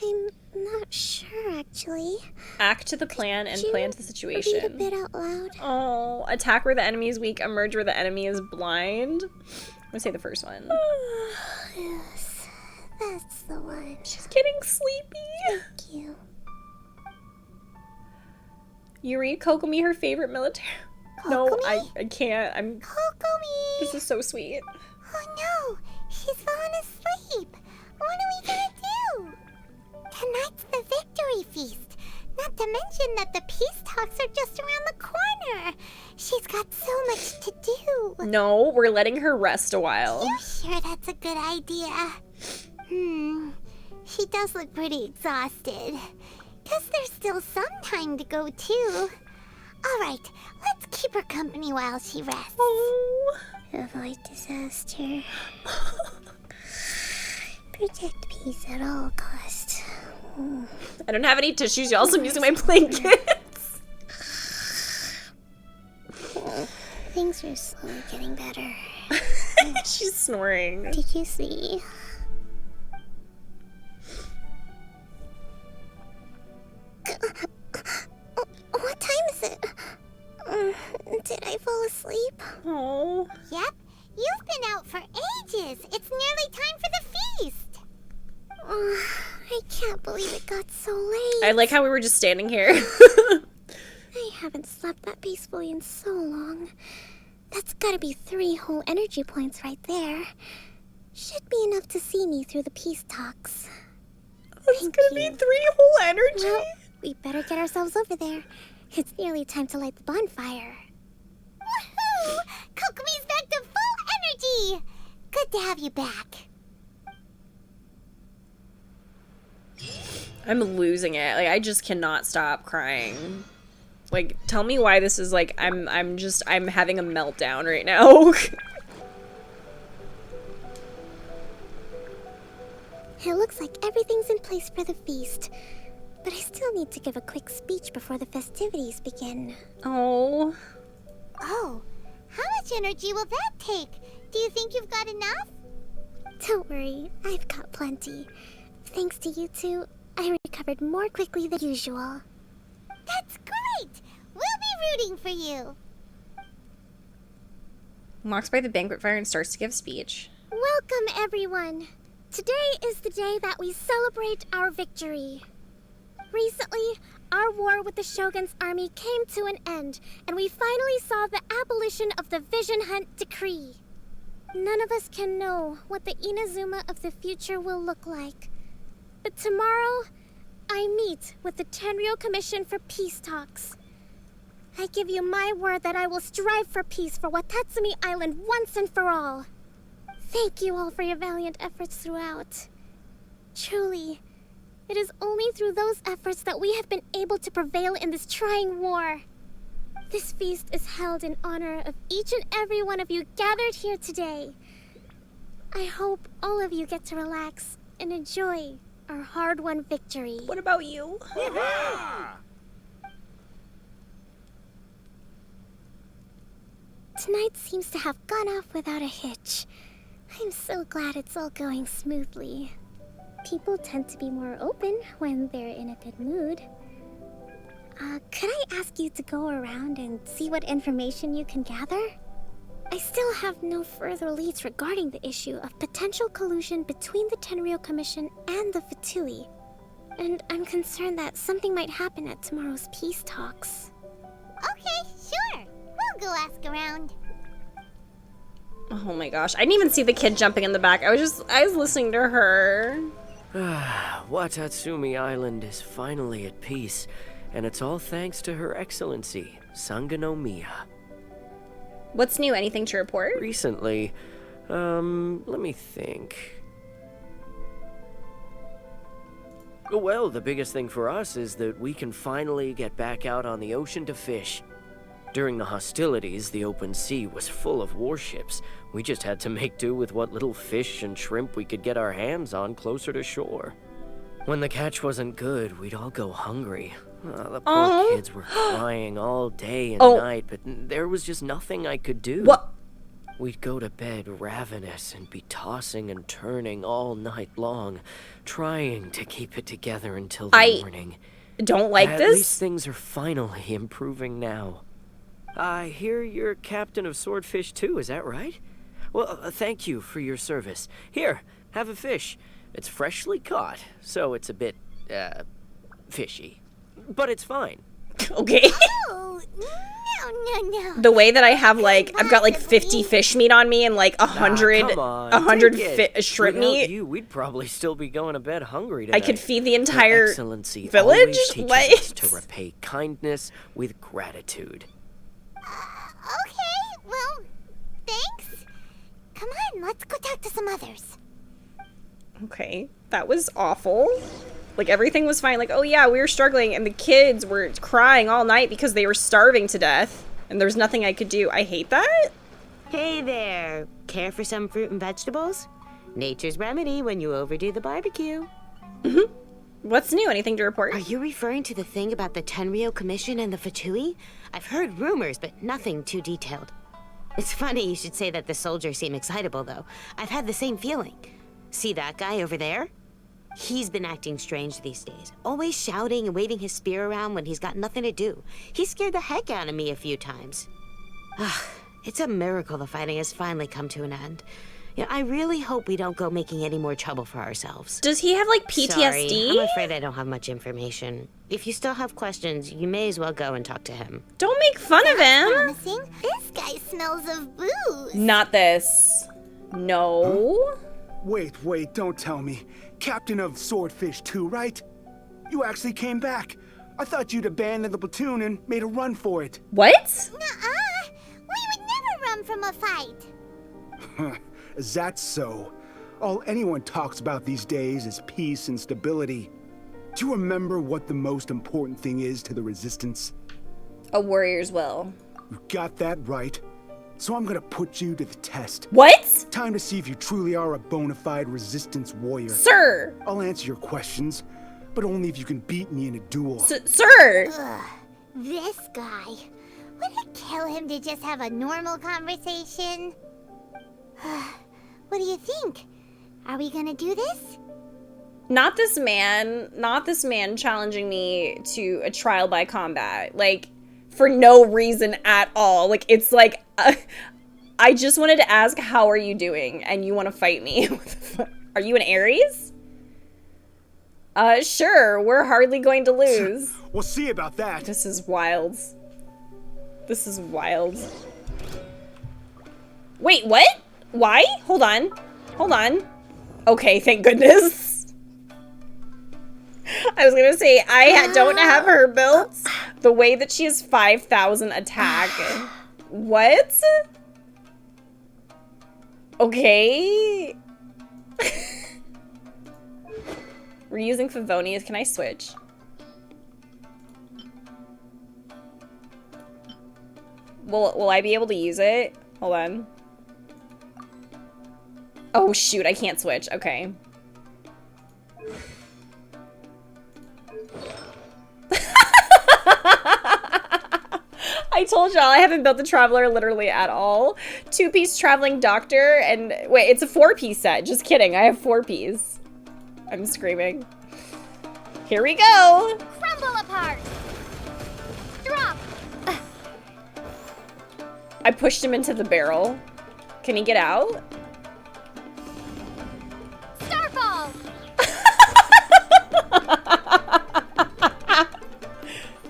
I'm not sure, actually. Act to the plan and plan to the situation. Read a bit out loud. Oh, attack where the enemy is weak, emerge where the enemy is blind. I'm gonna say the first one. Yes, that's the one. She's getting sleepy. Thank you. You read Kokomi her favorite military. No, I can't. Kokomi! This is so sweet. Oh no, she's fallen asleep. What are we gonna do? Tonight's the victory feast. Not to mention that the peace talks are just around the corner. She's got so much to do. No, we're letting her rest a while. You sure that's a good idea? She does look pretty exhausted. Guess there's still some time to go too. Alright, let's keep her company while she rests. Oh. Avoid disaster. Protect peace at all costs. I don't have any tissues, y'all, so I'm using my blankets. Things are slowly getting better. She's snoring. Did you see? What time is it? Did I fall asleep? Oh. Yep, you've been out for ages. It's nearly time for the feast. I can't believe it got so late. I like how we were just standing here. I haven't slept that peacefully in so long. That's gotta be 3 whole energy points right there. Should be enough to see me through the peace talks. That's gonna be 3 whole energy? Well, we better get ourselves over there. It's nearly time to light the bonfire. Woohoo! Kokomi's back to full energy! Good to have you back. I'm losing it. Like, I just cannot stop crying. Like, tell me why this is like, I'm having a meltdown right now. It looks like everything's in place for the feast. But I still need to give a quick speech before the festivities begin. Oh. Oh, how much energy will that take? Do you think you've got enough? Don't worry, I've got plenty. Thanks to you two, I recovered more quickly than usual. That's great! We'll be rooting for you. Walks by the banquet fire and starts to give a speech. Welcome, everyone. Today is the day that we celebrate our victory. Recently, our war with the Shogun's army came to an end, and we finally saw the abolition of the Vision Hunt Decree. None of us can know what the Inazuma of the future will look like. But tomorrow, I meet with the Tenryou Commission for peace talks. I give you my word that I will strive for peace for Watatsumi Island once and for all. Thank you all for your valiant efforts throughout. Truly, it is only through those efforts that we have been able to prevail in this trying war. This feast is held in honor of each and every one of you gathered here today. I hope all of you get to relax and enjoy our hard-won victory. What about you? Tonight seems to have gone off without a hitch. I'm so glad it's all going smoothly. People tend to be more open when they're in a good mood. Could I ask you to go around and see what information you can gather? I still have no further leads regarding the issue of potential collusion between the Tenryou Commission and the Fatui. And I'm concerned that something might happen at tomorrow's peace talks. Okay, sure. We'll go ask around. Oh my gosh. I didn't even see the kid jumping in the back. I was listening to her. Watatsumi Island is finally at peace, and it's all thanks to Her Excellency, Sangonomiya. What's new? Anything to report? Recently, let me think. Well, the biggest thing for us is that we can finally get back out on the ocean to fish. During the hostilities, the open sea was full of warships. We just had to make do with what little fish and shrimp we could get our hands on closer to shore. When the catch wasn't good, we'd all go hungry. The poor kids were crying all day and night, but there was just nothing I could do. What? We'd go to bed ravenous and be tossing and turning all night long, trying to keep it together until the morning. Don't like At this. least things are finally improving now. I hear you're captain of Swordfish too, is that right? Well, thank you for your service. Here, have a fish. It's freshly caught, so it's a bit, fishy. But it's fine. Okay. Oh, no. The way that I have I've got 50 fish meat on me and 100 shrimp Without meat. you, we'd probably still be going to bed hungry tonight. I could feed the entire Her Excellency village? always teaches us to What? repay kindness with gratitude. Okay, well, thanks. Come on, let's go talk to some others. Okay, that was awful. Everything was fine. Oh yeah, we were struggling and the kids were crying all night because they were starving to death and there was nothing I could do. I hate that. Hey there. Care for some fruit and vegetables? Nature's remedy when you overdo the barbecue. What's new? Anything to report? Are you referring to the thing about the Tenryou Commission and the Fatui? I've heard rumors, but nothing too detailed. It's funny you should say that the soldiers seem excitable, though. I've had the same feeling. See that guy over there? He's been acting strange these days. Always shouting and waving his spear around when he's got nothing to do. He scared the heck out of me a few times. It's a miracle the fighting has finally come to an end. I really hope we don't go making any more trouble for ourselves. Does he have PTSD? Sorry, I'm afraid I don't have much information. If you still have questions, you may as well go and talk to him. Don't make fun of him. Promising. This guy smells of booze. Not this. No. Wait, don't tell me. Captain of Swordfish 2, right? You actually came back. I thought you'd abandoned the platoon and made a run for it. What? Nuh-uh. We would never run from a fight. Is that so? All anyone talks about these days is peace and stability. Do you remember what the most important thing is to the Resistance? A warrior's will. You got that right. So I'm gonna put you to the test. What? Time to see if you truly are a bona fide Resistance warrior. Sir! I'll answer your questions, but only if you can beat me in a duel. Sir! Ugh, this guy. Would it kill him to just have a normal conversation? What do you think? Are we gonna do this? Not this man challenging me to a trial by combat. For no reason at all. It's I just wanted to ask, how are you doing? And you want to fight me? Are you an Aries? Sure, we're hardly going to lose. We'll see about that. This is wild. This is wild. Wait, what? Why? Hold on. Hold on. Okay, thank goodness. I was gonna say, I don't have her built the way that she has 5,000 attack. What? Okay. We're using Favonius. Can I switch? Will I be able to use it? Hold on. Oh shoot, I can't switch. Okay. I told y'all I haven't built the Traveler literally at all. 2-piece Traveling Doctor and... Wait, it's a 4-piece set. Just kidding. I have 4-piece. I'm screaming. Here we go. Crumble apart. Drop. I pushed him into the barrel. Can he get out? Starfall.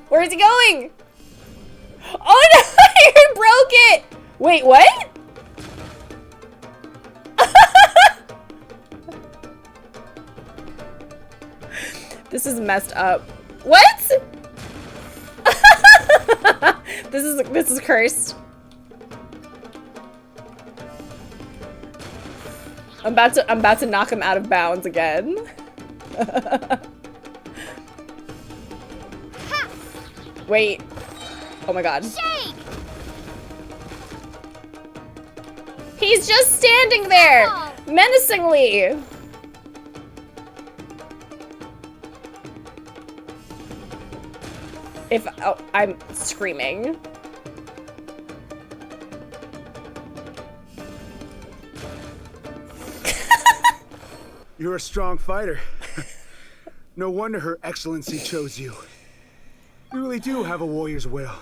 Where is he going? Oh no! I broke it! Wait, what? This is messed up. What? This is cursed. I'm about to knock him out of bounds again. Wait. Oh my god. Shake. He's just standing there, menacingly. Oh, I'm screaming. You're a strong fighter. No wonder Her Excellency chose you. You really do have a warrior's will.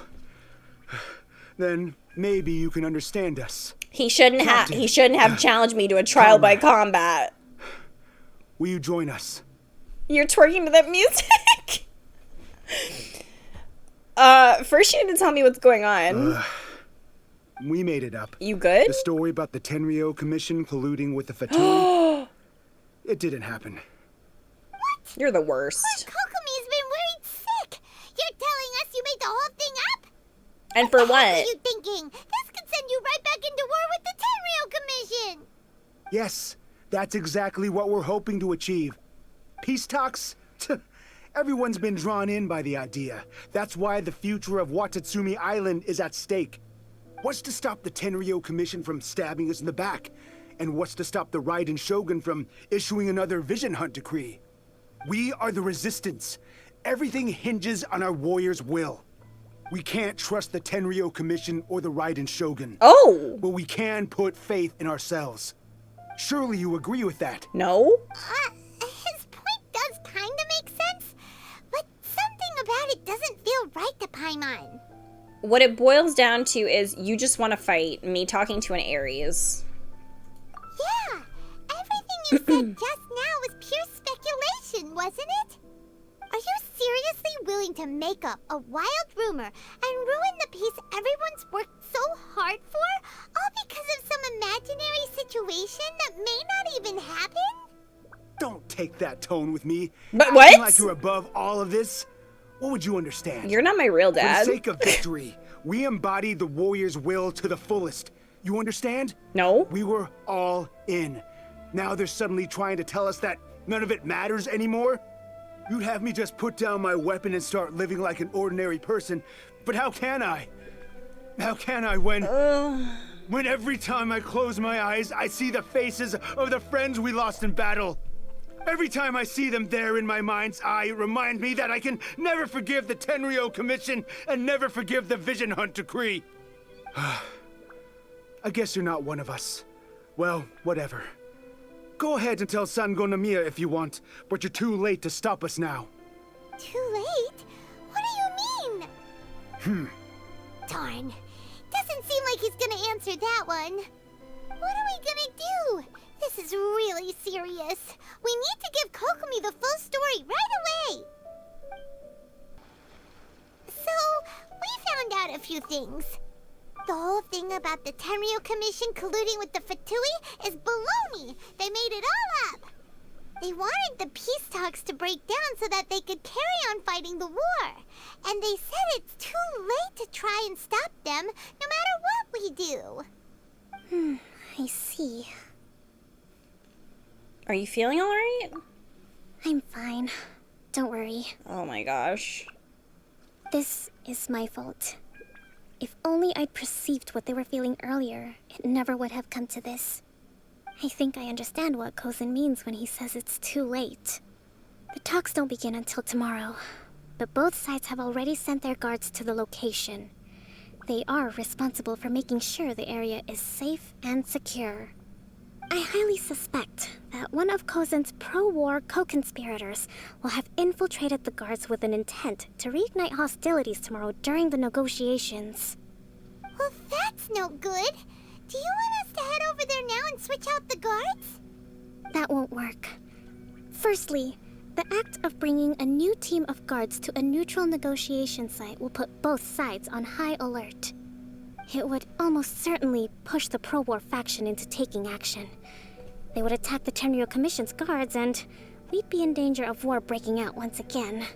Then maybe you can understand us. He shouldn't have challenged me to a trial by combat. Will you join us? You're twerking to that music. First you need to tell me what's going on. We made it up. You good? The story about the Tenryou Commission colluding with the Fatui. It didn't happen. What? You're the worst. Kokomi's been worried sick. You're telling us you made the whole thing up? And for What what? are you thinking? This could send you right back into war with the Tenryou Commission. Yes, that's exactly what we're hoping to achieve. Peace talks? Everyone's been drawn in by the idea. That's why the future of Watatsumi Island is at stake. What's to stop the Tenryou Commission from stabbing us in the back? And what's to stop the Raiden Shogun from issuing another Vision Hunt decree? We are the Resistance. Everything hinges on our warrior's will. We can't trust the Tenryou Commission or the Raiden Shogun. Oh! But we can put faith in ourselves. Surely you agree with that? No? His point does kinda make sense, but something about it doesn't feel right to Paimon. What it boils down to is you just want to fight me talking to an Aries. Yeah, everything you said just now was pure speculation, wasn't it? Are you seriously willing to make up a wild rumor and ruin the peace everyone's worked so hard for, all because of some imaginary situation that may not even happen? Don't take that tone with me. But Acting what? like you're above all of this? What would you understand? You're not my real dad. For the sake of victory, we embodied the warrior's will to the fullest. You understand? No. We were all in. Now they're suddenly trying to tell us that none of it matters anymore? You'd have me just put down my weapon and start living like an ordinary person, but how can I? How can I when every time I close my eyes, I see the faces of the friends we lost in battle? Every time I see them there in my mind's eye, it reminds me that I can never forgive the Tenryou Commission and never forgive the Vision Hunt decree. I guess you're not one of us. Well, whatever. Go ahead and tell Sangonomiya if you want, but you're too late to stop us now. Too late? What do you mean? Darn. Doesn't seem like he's gonna answer that one. What are we gonna do? This is really serious. We need to give Kokomi the full story right away. So, we found out a few things. The whole thing about the Tenryu Commission colluding with the Fatui is baloney. They made it all up. They wanted the peace talks to break down so that they could carry on fighting the war. And they said it's too late to try and stop them, no matter what we do. I see. Are you feeling alright? I'm fine. Don't worry. Oh my gosh. This is my fault. If only I'd perceived what they were feeling earlier, it never would have come to this. I think I understand what Kozin means when he says it's too late. The talks don't begin until tomorrow, but both sides have already sent their guards to the location. They are responsible for making sure the area is safe and secure. I highly suspect that one of Kozin's pro-war co-conspirators will have infiltrated the guards with an intent to reignite hostilities tomorrow during the negotiations. Well, that's no good. Do you want us to head over there now and switch out the guards? That won't work. Firstly, the act of bringing a new team of guards to a neutral negotiation site will put both sides on high alert. It would almost certainly push the pro-war faction into taking action. They would attack the Tenryu Commission's guards, and we'd be in danger of war breaking out once again.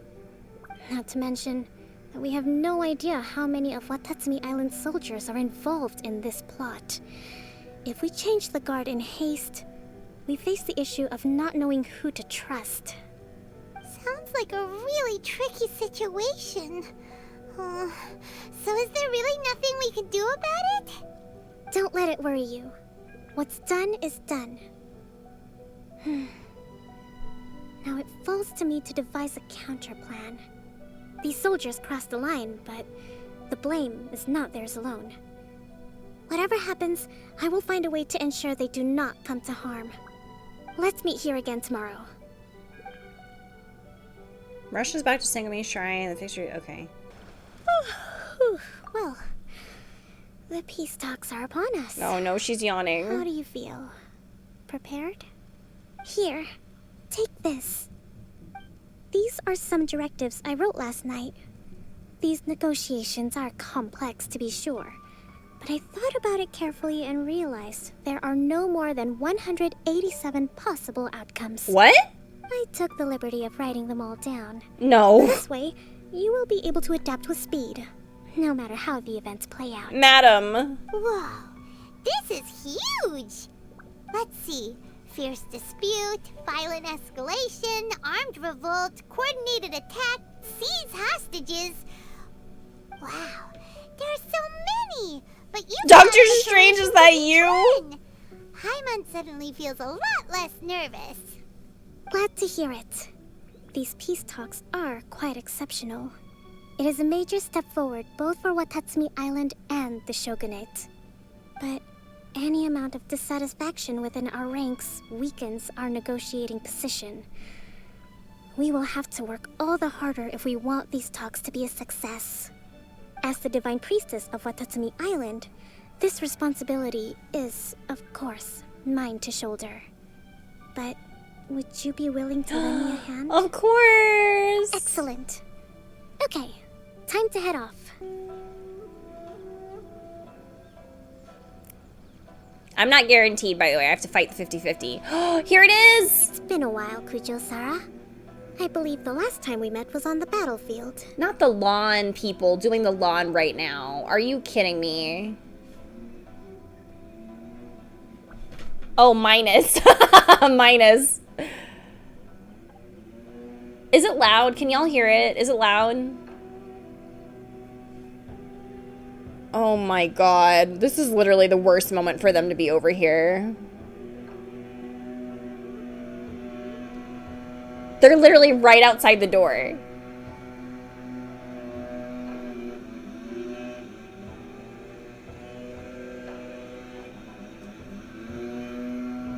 Not to mention that we have no idea how many of Watatsumi Island's soldiers are involved in this plot. If we change the guard in haste, we face the issue of not knowing who to trust. Sounds like a really tricky situation. So is there really nothing we can do about it? Don't let it worry you. What's done is done. Now it falls to me to devise a counter plan. These soldiers crossed the line, but the blame is not theirs alone. Whatever happens, I will find a way to ensure they do not come to harm. Let's meet here again tomorrow. Rushes back to Sangonomiya Shrine. The fixture. Okay. Well, the peace talks are upon us. Oh no, she's yawning. How do you feel? Prepared? Here, take this. These are some directives I wrote last night. These negotiations are complex, to be sure, but I thought about it carefully and realized there are no more than 187 possible outcomes. What? I took the liberty of writing them all down. No. This way, you will be able to adapt with speed, no matter how the events play out. Madam. Whoa, this is huge! Let's see. Fierce dispute, violent escalation, armed revolt, coordinated attack, seize hostages. Wow, there are so many! But you Doctor Strange, is that you? Hyman suddenly feels a lot less nervous. Glad to hear it. These peace talks are quite exceptional. It is a major step forward both for Watatsumi Island and the Shogunate. But any amount of dissatisfaction within our ranks weakens our negotiating position. We will have to work all the harder if we want these talks to be a success. As the Divine Priestess of Watatsumi Island, this responsibility is, of course, mine to shoulder. But would you be willing to lend me a hand? Of course! Excellent. Okay, time to head off. I'm not guaranteed, by the way. I have to fight the 50-50. Here it is! It's been a while, Kujo-Sara. I believe the last time we met was on the battlefield. Not the lawn people doing the lawn right now. Are you kidding me? Oh, minus. Minus. Is it loud? Can y'all hear it? Is it loud? Oh my god. This is literally the worst moment for them to be over here. They're literally right outside the door.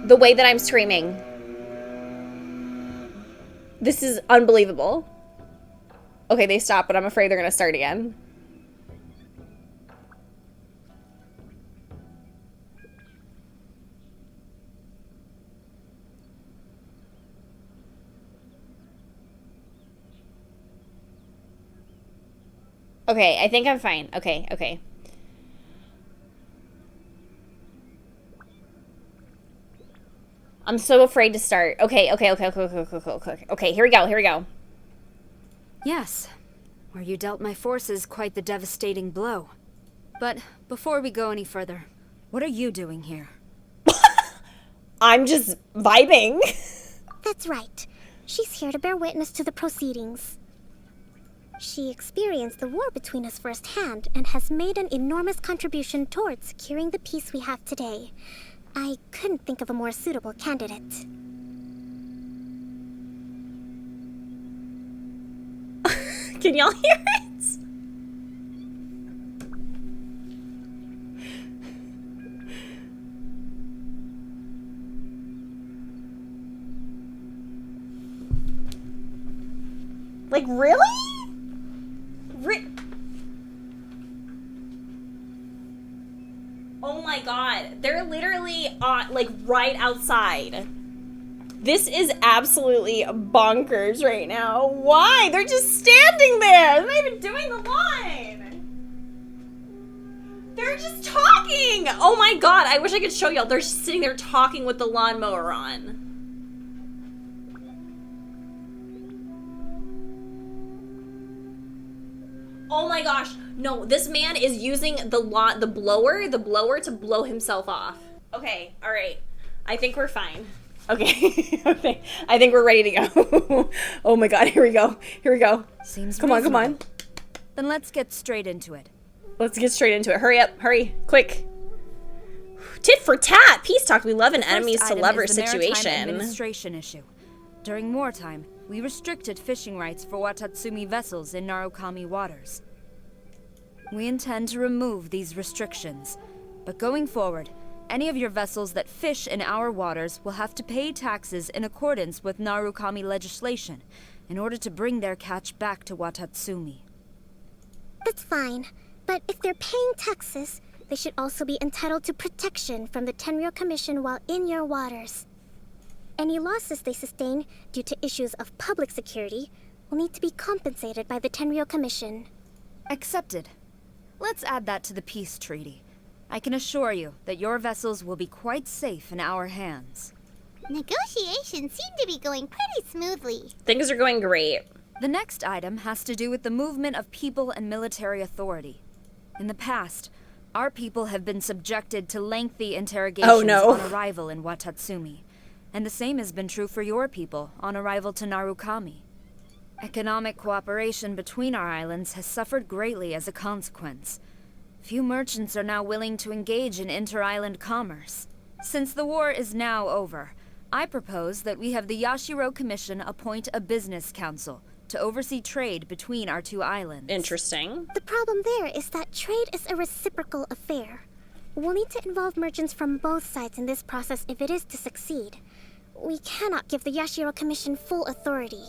The way that I'm screaming. This is unbelievable. Okay, they stopped, but I'm afraid they're gonna start again. Okay, I think I'm fine. Okay, okay. I'm so afraid to start. Okay, okay, okay, okay, okay, okay, okay. Okay, here we go, here we go. Yes, where you dealt my forces quite the devastating blow. But before we go any further, what are you doing here? I'm just vibing. That's right. She's here to bear witness to the proceedings. She experienced the war between us firsthand and has made an enormous contribution towards securing the peace we have today. I couldn't think of a more suitable candidate. Can y'all hear it? Like, really? Oh my god. They're literally like right outside. This is absolutely bonkers right now. Why? They're just standing there. They're not even doing the line. They're just talking. Oh my god. I wish I could show y'all. They're just sitting there talking with the lawnmower on. Oh my gosh. No, this man is using the blower to blow himself off. Okay, all right. I think we're fine. Okay. Okay. I think we're ready to go. Oh my god, here we go. Here we go. Seems Come on, come on. reasonable. Then let's get straight into it. Let's get straight into it. Hurry up, hurry, quick. Tit for tat. Peace talk. We love an enemies to lovers situation. Administration issue. During wartime, we restricted fishing rights for Watatsumi vessels in Narukami waters. We intend to remove these restrictions, but going forward, any of your vessels that fish in our waters will have to pay taxes in accordance with Narukami legislation in order to bring their catch back to Watatsumi. That's fine, but if they're paying taxes, they should also be entitled to protection from the Tenryou Commission while in your waters. Any losses they sustain due to issues of public security will need to be compensated by the Tenryou Commission. Accepted. Let's add that to the peace treaty. I can assure you that your vessels will be quite safe in our hands. Negotiations seem to be going pretty smoothly. Things are going great. The next item has to do with the movement of people and military authority. In the past, our people have been subjected to lengthy interrogations on arrival in Watatsumi, and the same has been true for your people on arrival to Narukami. Economic cooperation between our islands has suffered greatly as a consequence. Few merchants are now willing to engage in inter-island commerce. Since the war is now over, I propose that we have the Yashiro Commission appoint a business council to oversee trade between our two islands. Interesting. The problem there is that trade is a reciprocal affair. We'll need to involve merchants from both sides in this process if it is to succeed. We cannot give the Yashiro Commission full authority.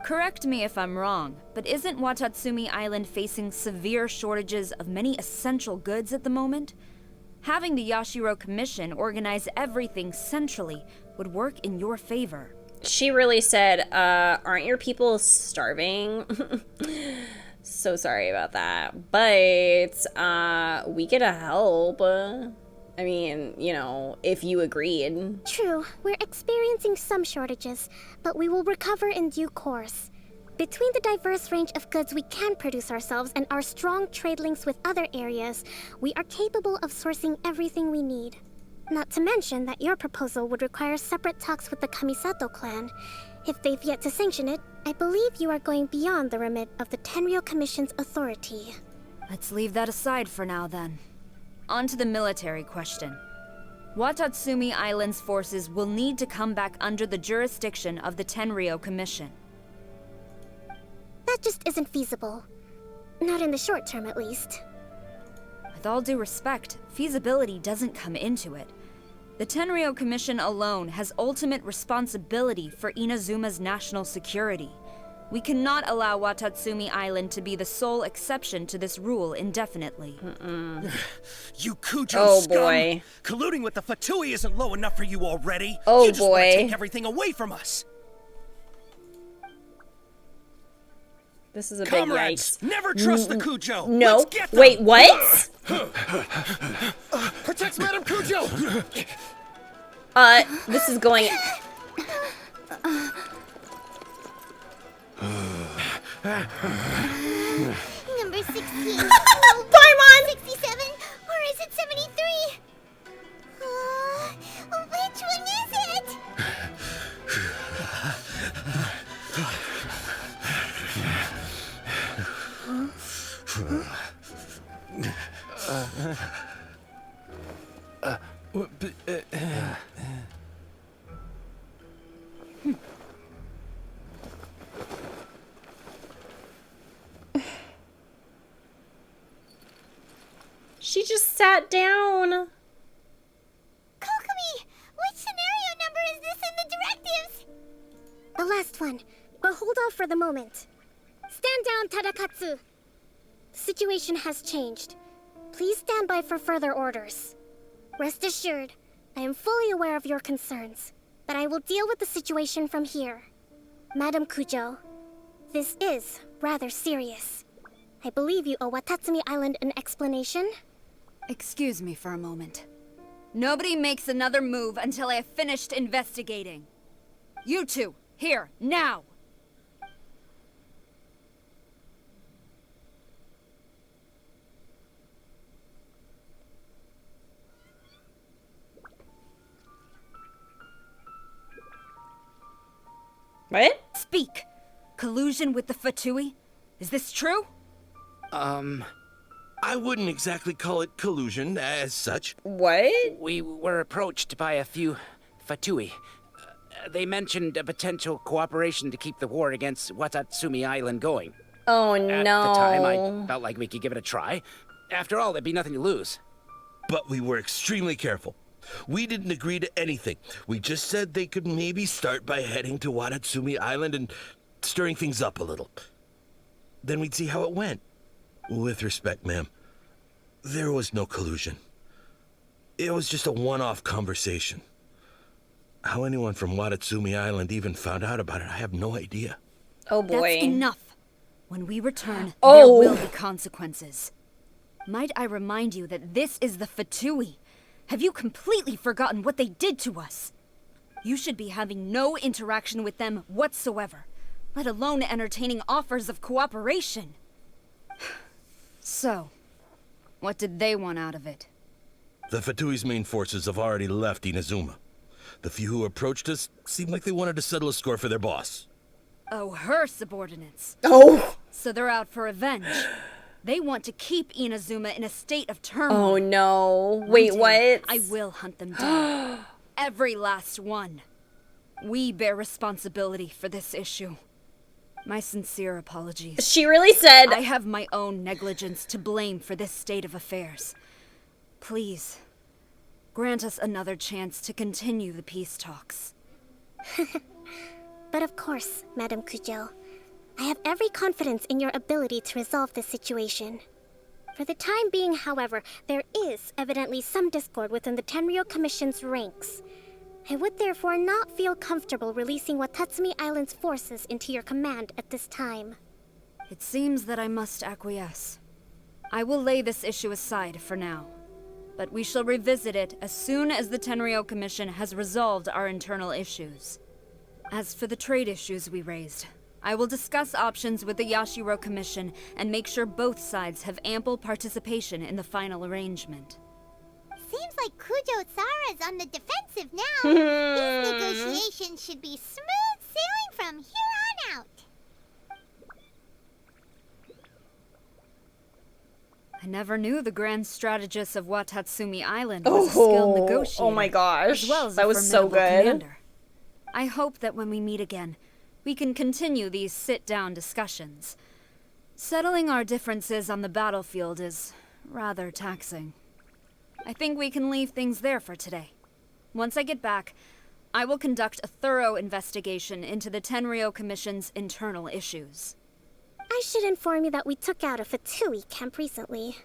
Correct me if I'm wrong, but isn't Watatsumi Island facing severe shortages of many essential goods at the moment? Having the Yashiro Commission organize everything centrally would work in your favor. She really said, aren't your people starving? So sorry about that. But, we could help. I mean, you know, if you agreed. True, we're experiencing some shortages, but we will recover in due course. Between the diverse range of goods we can produce ourselves and our strong trade links with other areas, we are capable of sourcing everything we need. Not to mention that your proposal would require separate talks with the Kamisato clan. If they've yet to sanction it, I believe you are going beyond the remit of the Tenryou Commission's authority. Let's leave that aside for now, then. On to the military question. Watatsumi Island's forces will need to come back under the jurisdiction of the Tenryou Commission. That just isn't feasible. Not in the short term, at least. With all due respect, feasibility doesn't come into it. The Tenryou Commission alone has ultimate responsibility for Inazuma's national security. We cannot allow Watatsumi Island to be the sole exception to this rule indefinitely. You Kujo Oh, scum! boy. Colluding with the Fatui isn't low enough for you already. Oh, You just want boy. to take everything away from us. This is a Comrades, big yikes. never trust the Kujo. No. Let's get them. Wait, what? Protect Madame Kujo! This is going... Number 16. Paimon! 67? Or is it 73? Which one is it? She just sat down. Kokomi, which scenario number is this in the directives? The last one. But hold off for the moment. Stand down, Tadakatsu. The situation has changed. Please stand by for further orders. Rest assured, I am fully aware of your concerns, but I will deal with the situation from here. Madam Kujo, this is rather serious. I believe you owe Watatsumi Island an explanation. Excuse me for a moment. Nobody makes another move until I have finished investigating. You two, here, now! What? Speak! Collusion with the Fatui? Is this true? I wouldn't exactly call it collusion as such. What? We were approached by a few Fatui. They mentioned a potential cooperation to keep the war against Watatsumi Island going. Oh, At no. the time, I felt like we could give it a try. After all, there'd be nothing to lose. But we were extremely careful. We didn't agree to anything. We just said they could maybe start by heading to Watatsumi Island and stirring things up a little. Then we'd see how it went. With respect, ma'am, there was no collusion. It was just a one-off conversation. How anyone from Watatsumi Island even found out about it, I have no idea. Oh boy. That's enough. When we return, Oh. there will be consequences. Might I remind you that this is the Fatui? Have you completely forgotten what they did to us? You should be having no interaction with them whatsoever, let alone entertaining offers of cooperation. So, what did they want out of it? The Fatui's main forces have already left Inazuma. The few who approached us seemed like they wanted to settle a score for their boss. Oh, her subordinates. Oh. So they're out for revenge. They want to keep Inazuma in a state of turmoil. Oh, no. One Wait, day, what? I will hunt them down. Every last one. We bear responsibility for this issue. My sincere apologies. She really said... I have my own negligence to blame for this state of affairs. Please, grant us another chance to continue the peace talks. But of course, Madam Kujo. I have every confidence in your ability to resolve this situation. For the time being, however, there is evidently some discord within the Tenryou Commission's ranks. I would therefore not feel comfortable releasing Watatsumi Island's forces into your command at this time. It seems that I must acquiesce. I will lay this issue aside for now, but we shall revisit it as soon as the Tenryou Commission has resolved our internal issues. As for the trade issues we raised, I will discuss options with the Yashiro Commission and make sure both sides have ample participation in the final arrangement. Seems like Kujo-sara's on the defensive now. These negotiations should be smooth sailing from here on out. I never knew the grand strategist of Watatsumi Island was a skilled negotiator. Oh my gosh. As well as That a was so formidable good. commander. I hope that when we meet again, we can continue these sit-down discussions. Settling our differences on the battlefield is rather taxing. I think we can leave things there for today. Once I get back, I will conduct a thorough investigation into the Tenryou Commission's internal issues. I should inform you that we took out a Fatui camp recently.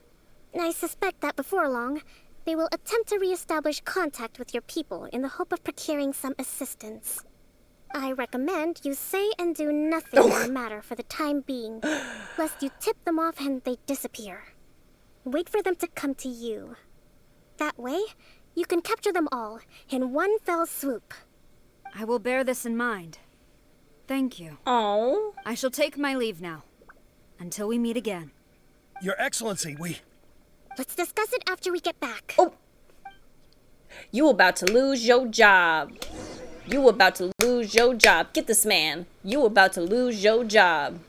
I suspect that before long, they will attempt to re-establish contact with your people in the hope of procuring some assistance. I recommend you say and do nothing in the matter for the time being, lest you tip them off and they disappear. Wait for them to come to you. That way, you can capture them all in one fell swoop. I will bear this in mind. Thank you. Oh. I shall take my leave now. Until we meet again. Your Excellency, Let's discuss it after we get back. Oh. You about to lose your job. You about to lose your job. Get this man. You about to lose your job.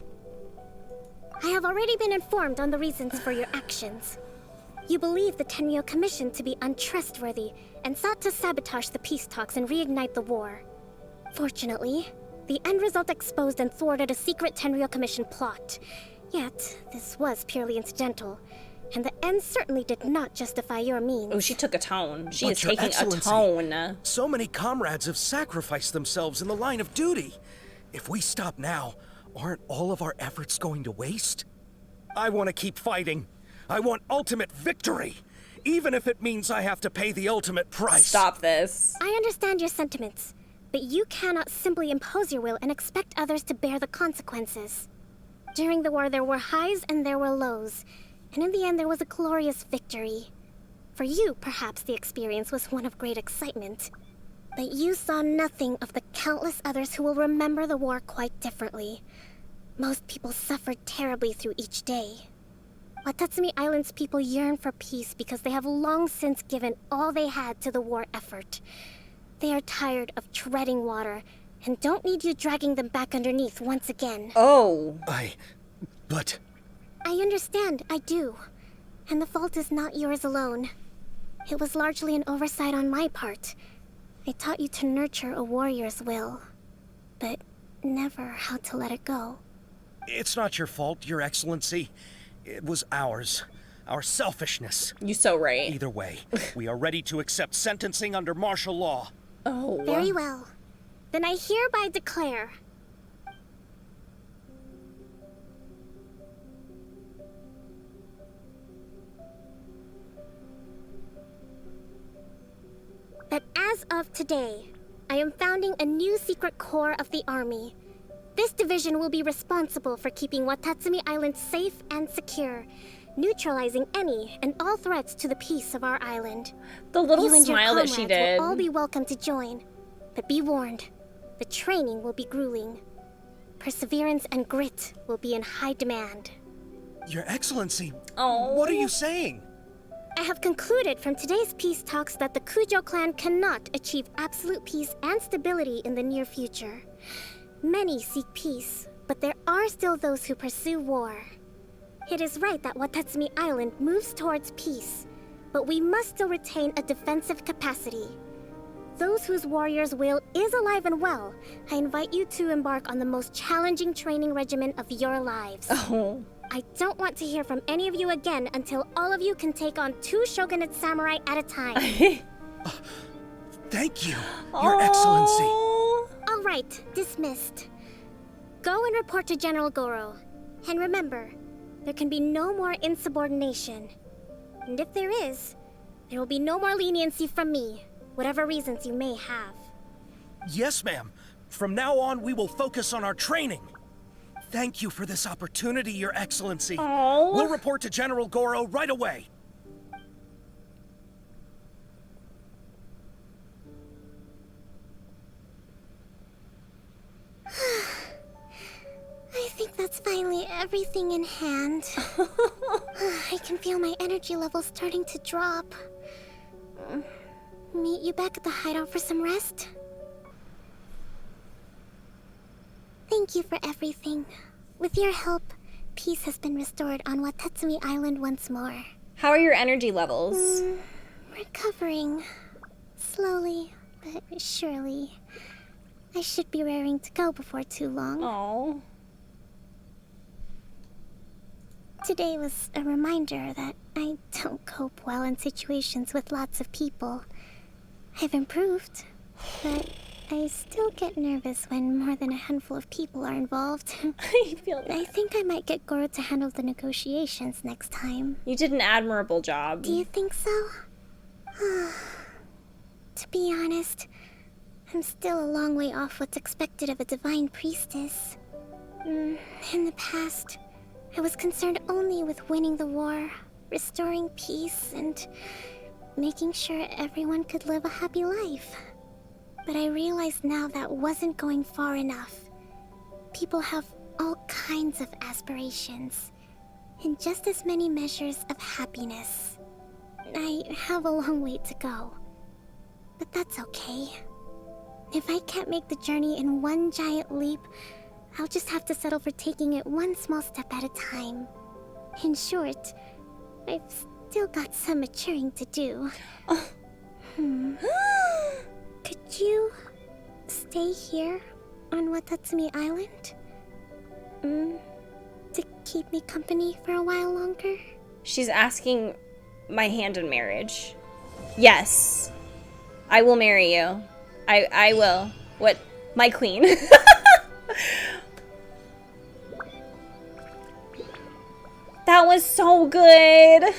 I have already been informed on the reasons for your actions. You believe the Tenryou Commission to be untrustworthy and sought to sabotage the peace talks and reignite the war. Fortunately, the end result exposed and thwarted a secret Tenryou Commission plot. Yet, this was purely incidental, and the end certainly did not justify your means. Oh, she took a tone. She is Your taking a Excellency, tone. So many comrades have sacrificed themselves in the line of duty. If we stop now, aren't all of our efforts going to waste? I want to keep fighting. I want ultimate victory, even if it means I have to pay the ultimate price. Stop this. I understand your sentiments, but you cannot simply impose your will and expect others to bear the consequences. During the war, there were highs and there were lows, and in the end, there was a glorious victory. For you, perhaps the experience was one of great excitement, but you saw nothing of the countless others who will remember the war quite differently. Most people suffered terribly through each day. Watatsumi Island's people yearn for peace because they have long since given all they had to the war effort. They are tired of treading water and don't need you dragging them back underneath once again. Oh. But... I understand, I do. And the fault is not yours alone. It was largely an oversight on my part. I taught you to nurture a warrior's will, but never how to let it go. It's not your fault, Your Excellency. It was ours. Our selfishness. You so right. Either way, we are ready to accept sentencing under martial law. Oh. Very well. Then I hereby declare... that as of today, I am founding a new secret corps of the army. This division will be responsible for keeping Watatsumi Island safe and secure, neutralizing any and all threats to the peace of our island. The little you and smile your that she comrades did. will all be welcome to join, but be warned, the training will be grueling. Perseverance and grit will be in high demand. Your Excellency, oh. What are you saying? I have concluded from today's peace talks that the Kujo clan cannot achieve absolute peace and stability in the near future. Many seek peace, but there are still those who pursue war. It is right that Watatsumi Island moves towards peace, but we must still retain a defensive capacity. Those whose warrior's will is alive and well, I invite you to embark on the most challenging training regimen of your lives. Oh. I don't want to hear from any of you again until all of you can take on 2 shogunate samurai at a time. Thank you, Your Excellency. All right, dismissed. Go and report to General Goro. And remember, there can be no more insubordination. And if there is, there will be no more leniency from me, whatever reasons you may have. Yes, ma'am. From now on, we will focus on our training. Thank you for this opportunity, Your Excellency. Aww. We'll report to General Goro right away. I think that's finally everything in hand. I can feel my energy levels starting to drop. Meet you back at the hideout for some rest? Thank you for everything. With your help, peace has been restored on Watatsumi Island once more. How are your energy levels? Recovering. Slowly, but surely. I should be raring to go before too long. Oh. Today was a reminder that I don't cope well in situations with lots of people. I've improved, but I still get nervous when more than a handful of people are involved. I feel that. I think I might get Goro to handle the negotiations next time. You did an admirable job. Do you think so? To be honest, I'm still a long way off what's expected of a divine priestess. In the past, I was concerned only with winning the war, restoring peace, and making sure everyone could live a happy life. But I realize now that wasn't going far enough. People have all kinds of aspirations, and just as many measures of happiness. I have a long way to go, but that's okay. If I can't make the journey in one giant leap, I'll just have to settle for taking it one small step at a time. In short, I've still got some maturing to do. Could you stay here on Watatsumi Island? To keep me company for a while longer? She's asking my hand in marriage. Yes. I will marry you. I will. What? My queen. That was so good.